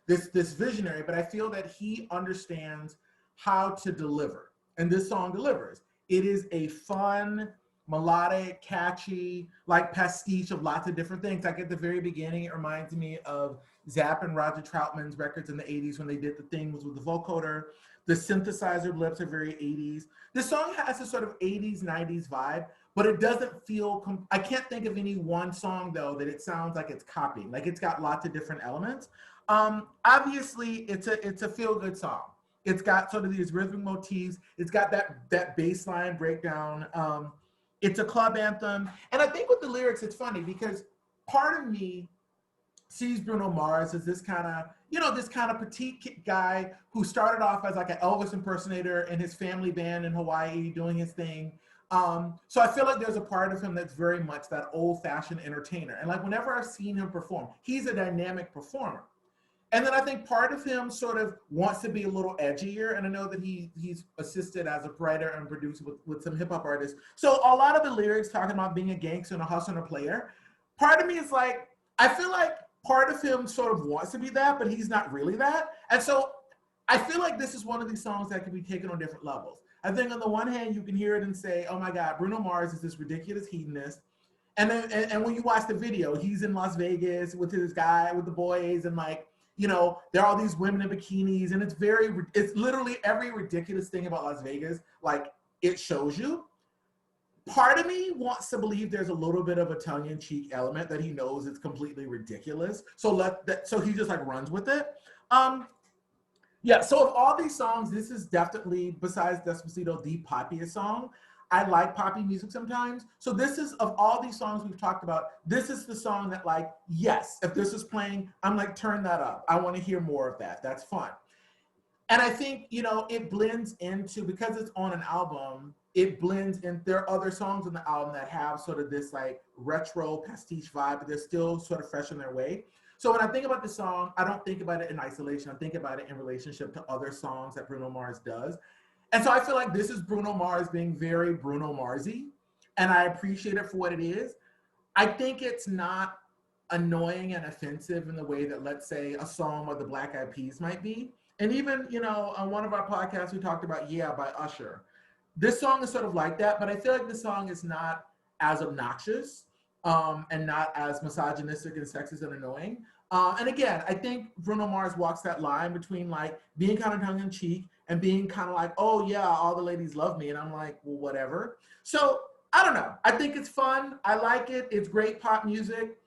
this visionary, but I feel that he understands how to deliver. And this song delivers. It is a fun, melodic, catchy, like pastiche of lots of different things. Like at the very beginning, it reminds me of Zapp and Roger Troutman's records in the 80s when they did the things with the vocoder. The synthesizer blips are very 80s. This song has a sort of 80s, 90s vibe, but it doesn't feel, I can't think of any one song though that it sounds like it's copying. Like it's got lots of different elements. Obviously, it's a feel-good song. It's got sort of these rhythmic motifs. It's got that bass line breakdown. It's a club anthem. And I think with the lyrics, it's funny because part of me sees Bruno Mars as this kind of petite guy who started off as like an Elvis impersonator in his family band in Hawaii doing his thing. So I feel like there's a part of him that's very much that old-fashioned entertainer. And like whenever I've seen him perform, he's a dynamic performer. And then I think part of him sort of wants to be a little edgier. And I know that he's assisted as a writer and producer with some hip hop artists. So a lot of the lyrics talking about being a gangster and a hustler and a player, part of me is like, I feel like part of him sort of wants to be that, but he's not really that. And so I feel like this is one of these songs that can be taken on different levels. I think on the one hand, you can hear it and say, oh my God, Bruno Mars is this ridiculous hedonist. And then, and when you watch the video, he's in Las Vegas with his guy, with the boys, and like, you know, there are all these women in bikinis, and it's literally every ridiculous thing about Las Vegas, like it shows you. Part of me wants to believe there's a little bit of a tongue-in-cheek element that he knows it's completely ridiculous. So he just like runs with it. Yeah, so of all these songs, this is definitely, besides Despacito, the poppiest song. I like poppy music sometimes. So this is, of all these songs we've talked about, this is the song that like, yes, if this is playing, I'm like, turn that up. I want to hear more of that. That's fun. And I think, you know, it blends into, because it's on an album, it blends in. There are other songs on the album that have sort of this like retro pastiche vibe, but they're still sort of fresh in their way. So when I think about the song, I don't think about it in isolation. I think about it in relationship to other songs that Bruno Mars does. And so I feel like this is Bruno Mars being very Bruno Mars-y, and I appreciate it for what it is. I think it's not annoying and offensive in the way that, let's say, a song of the Black Eyed Peas might be. And even, you know, on one of our podcasts, we talked about Yeah by Usher. This song is sort of like that, but I feel like the song is not as obnoxious and not as misogynistic and sexist and annoying. And again, I think Bruno Mars walks that line between like being kind of tongue-in-cheek and being kind of like, oh yeah, all the ladies love me. And I'm like, well, whatever. So I don't know. I think it's fun. I like it. It's great pop music.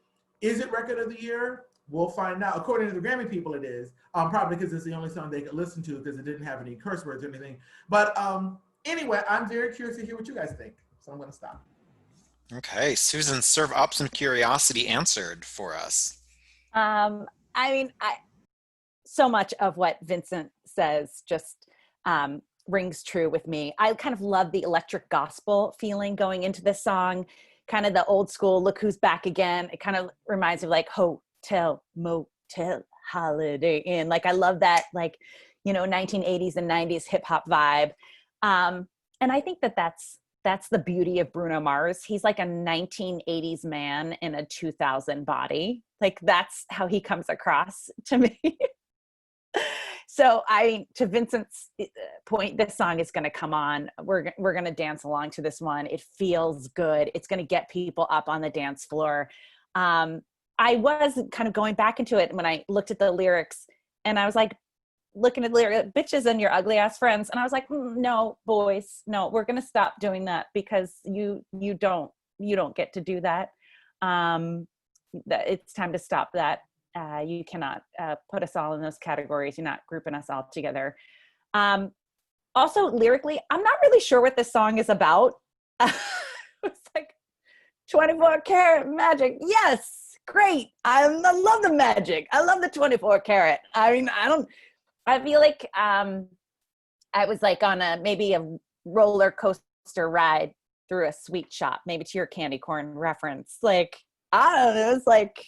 Is it record of the year? We'll find out. According to the Grammy people, it is. Probably because it's the only song they could listen to because it didn't have any curse words or anything. But anyway, I'm very curious to hear what you guys think. So I'm going to stop. Okay, Susan, serve up some curiosity answered for us. I mean, so much of what Vincent says just rings true with me. I kind of love the electric gospel feeling going into this song, kind of the old school, look who's back again. It kind of reminds me of like hotel, motel, Holiday Inn. Like I love that, like, you know, 1980s and 90s hip hop vibe. And I think that's the beauty of Bruno Mars. He's like a 1980s man in a 2000 body. Like that's how he comes across to me. So to Vincent's point, this song is going to come on. We're going to dance along to this one. It feels good. It's going to get people up on the dance floor. I was kind of going back into it when I looked at the lyrics, and I was like, looking at the lyrics, bitches and your ugly ass friends. And I was like, no, boys, no, we're going to stop doing that because you don't get to do that. It's time to stop that. You cannot put us all in those categories. You're not grouping us all together. Also, lyrically, I'm not really sure what this song is about. It's like 24 karat magic. Yes, great. I love the magic. I love the 24 karat. I mean, I feel like I was like on maybe a roller coaster ride through a sweet shop, maybe to your candy corn reference. Like, I don't know, it was like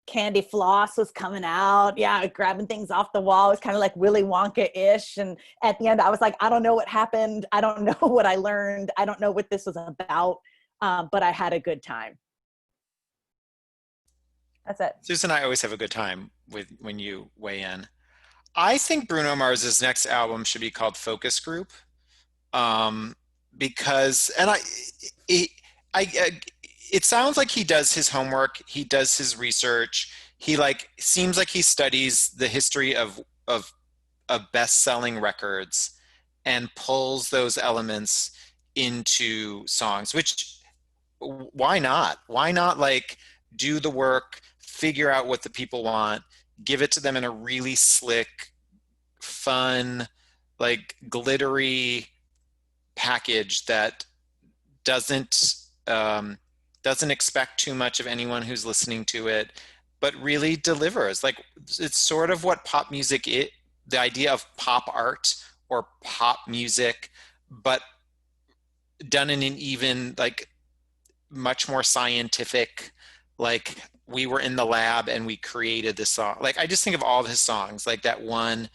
candy floss was coming out. Yeah, grabbing things off the wall. It was kind of like Willy Wonka-ish. And at the end, I was like, I don't know what happened. I don't know what I learned. I don't know what this was about, but I had a good time. That's it. Susan and I always have a good time when you weigh in. I think Bruno Mars's next album should be called Focus Group, because, and it sounds like he does his homework, he does his research, he like seems like he studies the history of best-selling records and pulls those elements into songs. Which, why not? Why not like do the work, figure out what the people want, give it to them in a really slick, fun, like glittery package that doesn't expect too much of anyone who's listening to it, but really delivers. Like it's sort of what pop music is, the idea of pop art or pop music, but done in an even like much more scientific, like we were in the lab and we created this song. Like, I just think of all of his songs, like that one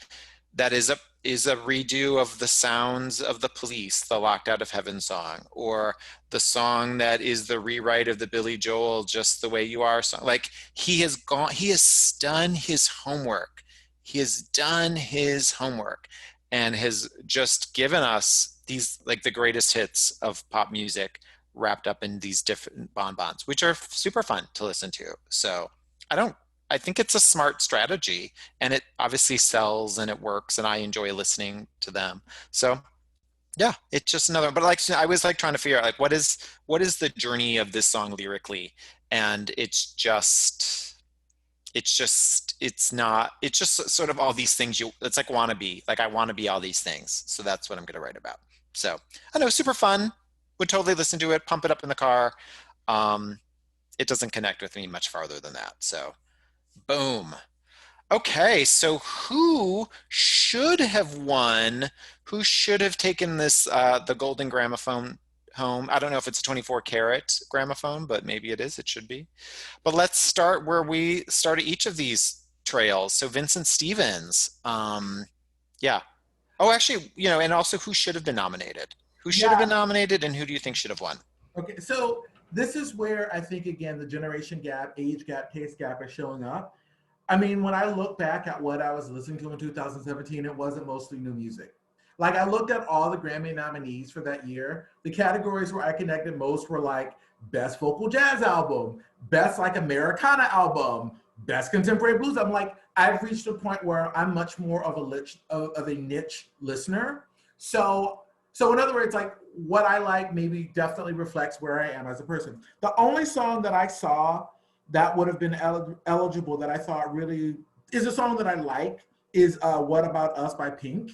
that is a redo of the Sounds of the Police, the Locked Out of Heaven song, or the song that is the rewrite of the Billy Joel Just the Way You Are song. Like, he has done his homework. He has done his homework and has just given us these, like, the greatest hits of pop music wrapped up in these different bonbons, which are super fun to listen to. So I think it's a smart strategy, and it obviously sells and it works, and I enjoy listening to them. So yeah, it's just another, but like, I was like trying to figure out, like, what is the journey of this song lyrically? And it's just sort of all these things it's like wannabe, like I want to be all these things. So that's what I'm going to write about. So I know, super fun. Would totally listen to it, pump it up in the car. It doesn't connect with me much farther than that. So boom. Okay, so who should have won? Who should have taken this, the golden gramophone home? I don't know if it's a 24 karat gramophone, but maybe it is. It should be. But let's start where we started each of these trails. So Vincent Stevens. Yeah. Oh, actually, and also who should have been nominated? Who should have been nominated, and who do you think should have won? Okay, so this is where I think, again, the generation gap, age gap, taste gap are showing up. I mean, when I look back at what I was listening to in 2017, it wasn't mostly new music. Like, I looked at all the Grammy nominees for that year. The categories where I connected most were like best vocal jazz album, best like Americana album, best contemporary blues. I'm like, I've reached a point where I'm much more of a niche listener. So in other words, like, what I like maybe definitely reflects where I am as a person. The only song that I saw that would have been eligible that I thought really is a song that I like is What About Us by Pink.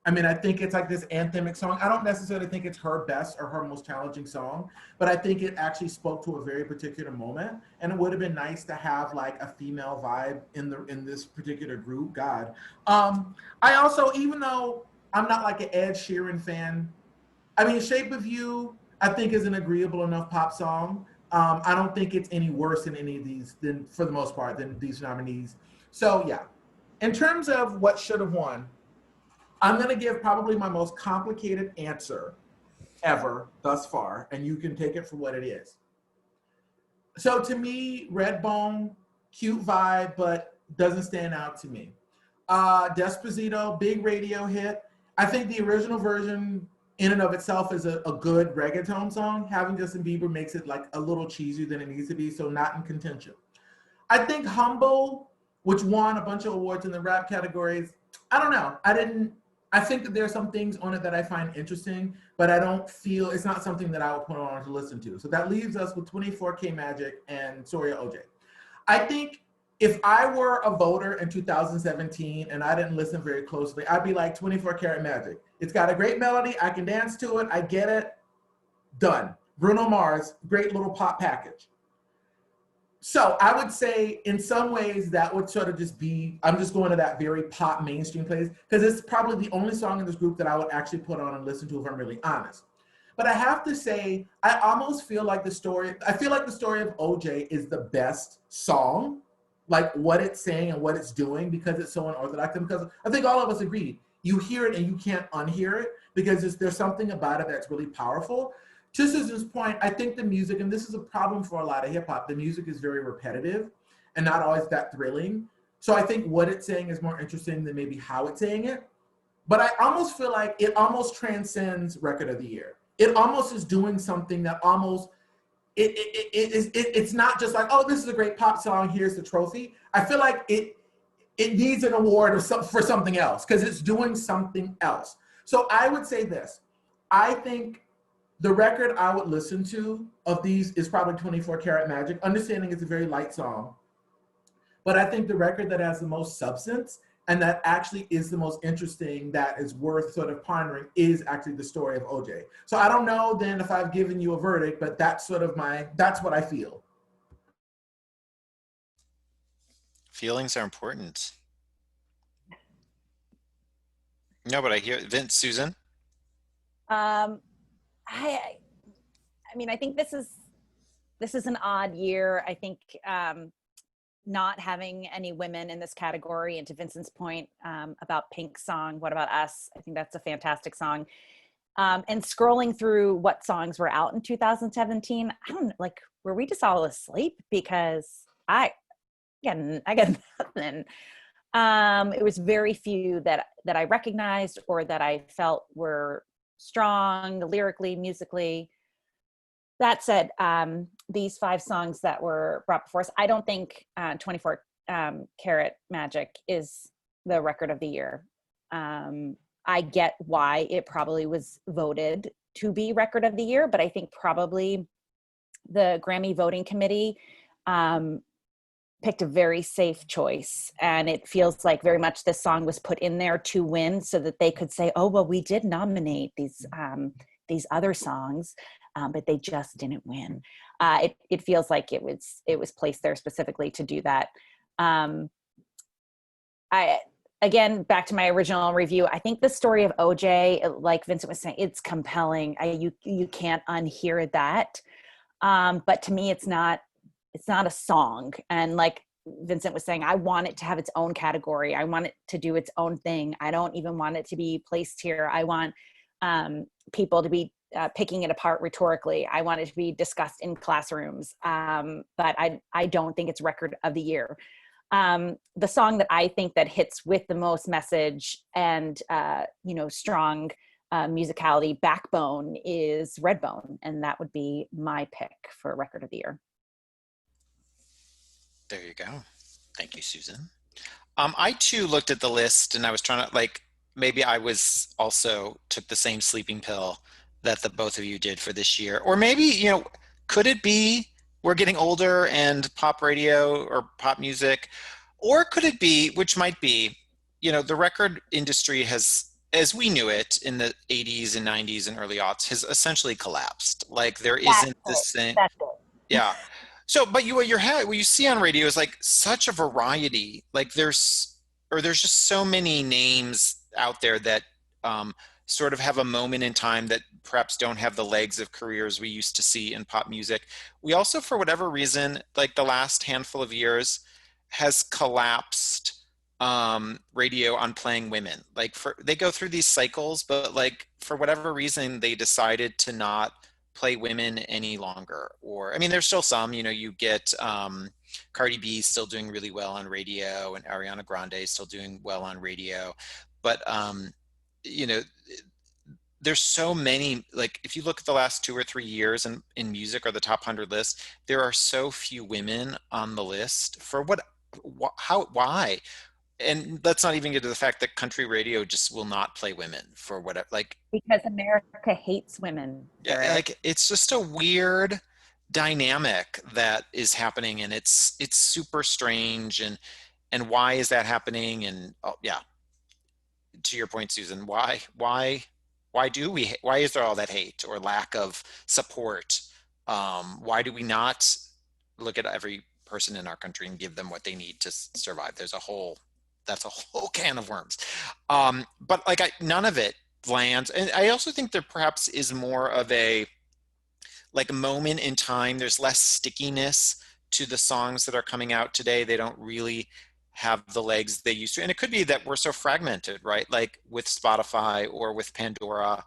I mean, I think it's like this anthemic song. I don't necessarily think it's her best or her most challenging song, but I think it actually spoke to a very particular moment. And it would have been nice to have like a female vibe in this particular group. God. I also, even though I'm not like an Ed Sheeran fan, I mean, Shape of You, I think is an agreeable enough pop song. I don't think it's any worse than any of these, for the most part, than these nominees. So yeah, in terms of what should have won, I'm gonna give probably my most complicated answer ever thus far, and you can take it for what it is. So to me, Redbone, cute vibe, but doesn't stand out to me. Despacito, big radio hit. I think the original version in and of itself is a good reggaeton song. Having Justin Bieber makes it like a little cheesier than it needs to be, so not in contention. I think Humble, which won a bunch of awards in the rap categories, I don't know. I think that there are some things on it that I find interesting, but I don't feel, it's not something that I would put on to listen to. So that leaves us with 24K Magic and Soria OJ. I think if I were a voter in 2017 and I didn't listen very closely, I'd be like 24 Karat Magic. It's got a great melody. I can dance to it. I get it. Done. Bruno Mars, great little pop package. So I would say in some ways that would sort of just be, I'm just going to that very pop mainstream place because it's probably the only song in this group that I would actually put on and listen to if I'm really honest. But I have to say, I almost feel like the story of OJ is the best song, like what it's saying and what it's doing because it's so unorthodox. And because I think all of us agree, you hear it and you can't unhear it because there's something about it that's really powerful. To Susan's point, I think the music, and this is a problem for a lot of hip hop, the music is very repetitive and not always that thrilling. So I think what it's saying is more interesting than maybe how it's saying it. But I almost feel like it almost transcends Record of the Year. It almost is doing something that almost, it's not just like, oh, this is a great pop song, here's the trophy. I feel like it needs an award for something else because it's doing something else. So I would say this, I think the record I would listen to of these is probably 24 Karat Magic, understanding it's a very light song. But I think the record that has the most substance and that actually is the most interesting, that is worth sort of pondering, is actually the story of OJ. So I don't know then if I've given you a verdict, but that's sort of that's what I feel. Feelings are important. No, but I hear Vince, Susan. I mean, I think this is this is an odd year. I think not having any women in this category, and to Vincent's point about Pink's song, What About Us? I think that's a fantastic song. And scrolling through what songs were out in 2017, I don't know, like, were we just all asleep? Because I got nothing. It was very few that I recognized or that I felt were strong lyrically, musically. That said, these 5 songs that were brought before us, I don't think 24 Karat Magic is the record of the year. I get why it probably was voted to be record of the year, but I think probably the Grammy voting committee picked a very safe choice. And it feels like very much this song was put in there to win so that they could say, oh, well, we did nominate these other songs, but they just didn't win. It feels like it was placed there specifically to do that. Again, back to my original review, I think the story of OJ, like Vincent was saying, it's compelling. You can't unhear that. But to me, it's not a song. And like Vincent was saying, I want it to have its own category. I want it to do its own thing. I don't even want it to be placed here. I want people to be picking it apart rhetorically. I want it to be discussed in classrooms. But I don't think it's record of the year. The song that I think that hits with the most message and strong musicality backbone is Redbone, and that would be my pick for record of the year. There you go. Thank you, Susan. I too looked at the list and I was trying to, maybe I was also took the same sleeping pill that the both of you did for this year. Or maybe, could it be we're getting older and pop radio or pop music? Or could it be, which might be, the record industry has, as we knew it in the 80s and 90s and early aughts, has essentially collapsed. Like there isn't the same. That's it. Yeah. So, but what you see on radio is like such a variety. Like there's just so many names out there that sort of have a moment in time that perhaps don't have the legs of careers we used to see in pop music. We also, for whatever reason, like the last handful of years, has collapsed radio on playing women. They go through these cycles, but for whatever reason, they decided to not play women any longer. Or, I mean, there's still some, you get Cardi B still doing really well on radio, and Ariana Grande still doing well on radio. But, there's so many, if you look at the last 2 or 3 years in music or the top 100 list, there are so few women on the list. For why? And let's not even get to the fact that country radio just will not play women for whatever, because America hates women. Yeah, it's just a weird dynamic that is happening, and it's super strange. And why is that happening? And to your point, Susan, why is there all that hate or lack of support? Why do we not look at every person in our country and give them what they need to survive? That's a whole can of worms. But none of it lands. And I also think there perhaps is more of a moment in time. There's less stickiness to the songs that are coming out today. They don't really have the legs they used to. And it could be that we're so fragmented, right? Like with Spotify or with Pandora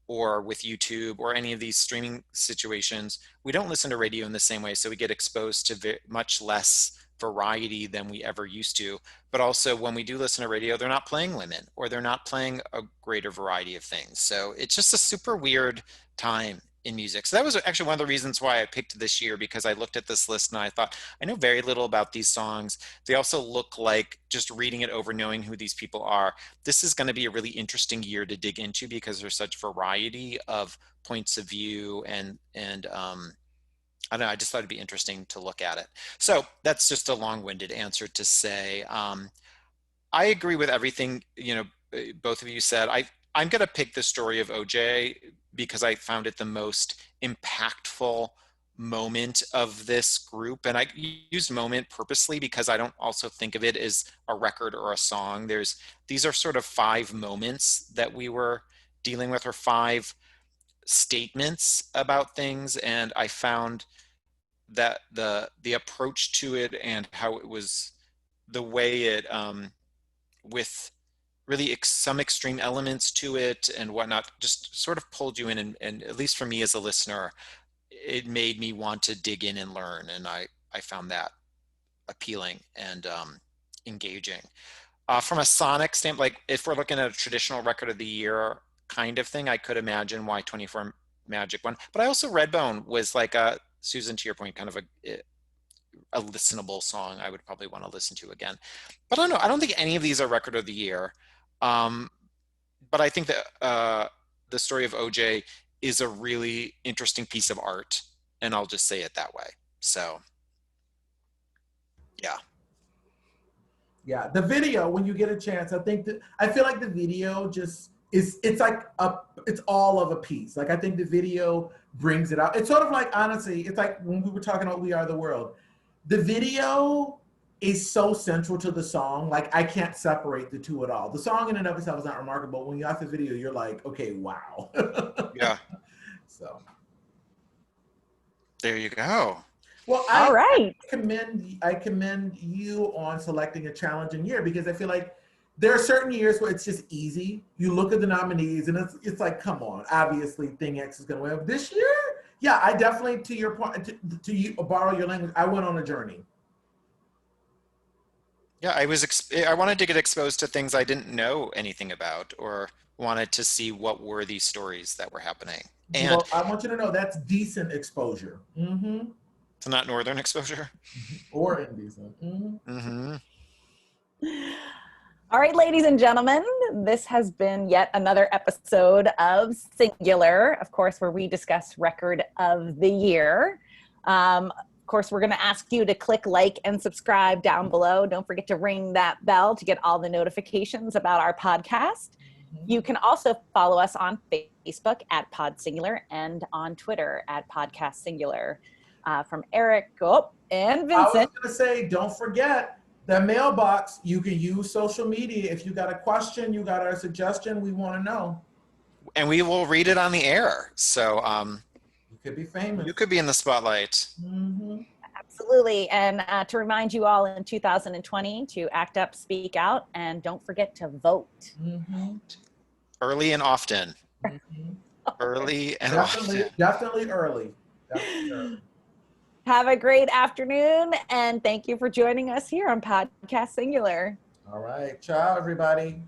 or with YouTube or any of these streaming situations, we don't listen to radio in the same way. So we get exposed to much less variety than we ever used to. But also when we do listen to radio, they're not playing women or they're not playing a greater variety of things. So it's just a super weird time in music. So that was actually one of the reasons why I picked this year, because I looked at this list and I thought, I know very little about these songs. They also look like, just reading it over, knowing who these people are, this is going to be a really interesting year to dig into because there's such variety of points of view and I don't know, I just thought it'd be interesting to look at it. So that's just a long-winded answer to say, I agree with everything, both of you said. I'm going to pick the story of OJ because I found it the most impactful moment of this group. And I used moment purposely because I don't also think of it as a record or a song. These are sort of 5 moments that we were dealing with, or 5 statements about things. And I found that the approach to it and how it was, the way it with really some extreme elements to it and whatnot, just sort of pulled you in, and at least for me as a listener, it made me want to dig in and learn, and I found that appealing and engaging. From a sonic standpoint, like if we're looking at a traditional record of the year kind of thing, I could imagine why 24 Magic won. But I also, Redbone was like a, Susan, to your point, kind of a listenable song I would probably want to listen to again. But I don't know. I don't think any of these are record of the year. But I think that the story of OJ is a really interesting piece of art, and I'll just say it that way. So, yeah. Yeah, the video, when you get a chance, I feel like the video just it's like it's all of a piece. Like I think the video brings it out. It's sort of like, honestly, it's like when we were talking about We Are the World. The video is so central to the song. Like I can't separate the two at all. The song in and of itself is not remarkable. When you watch the video, you're like, okay, wow. Yeah. So there you go. Well, all right. I commend you on selecting a challenging year, because I feel like there are certain years where it's just easy. You look at the nominees and it's like, come on, obviously Thing X is going to win. This year, yeah, I definitely, to your point, to you, borrow your language, I went on a journey. Yeah, I wanted to get exposed to things I didn't know anything about, or wanted to see what were these stories that were happening. And well, I want you to know that's decent exposure. Mm-hmm. It's not northern exposure? Or indecent. Mm-hmm. Mm-hmm. All right, ladies and gentlemen, this has been yet another episode of Singular, of course, where we discuss record of the year. Of course, we're going to ask you to click like and subscribe down below. Don't forget to ring that bell to get all the notifications about our podcast. You can also follow us on Facebook at Pod Singular and on Twitter at Podcast Singular. From Eric and Vincent. I was going to say, don't forget the mailbox. You can use social media. If you got a question, you got a suggestion, we want to know. And we will read it on the air. So you could be famous. You could be in the spotlight. Mm-hmm. Absolutely. And to remind you all in 2020 to act up, speak out, and don't forget to vote. Mm-hmm. Early and often. Mm-hmm. Early and often. Definitely early. Have a great afternoon, and thank you for joining us here on Podcast Singular. All right. Ciao, everybody.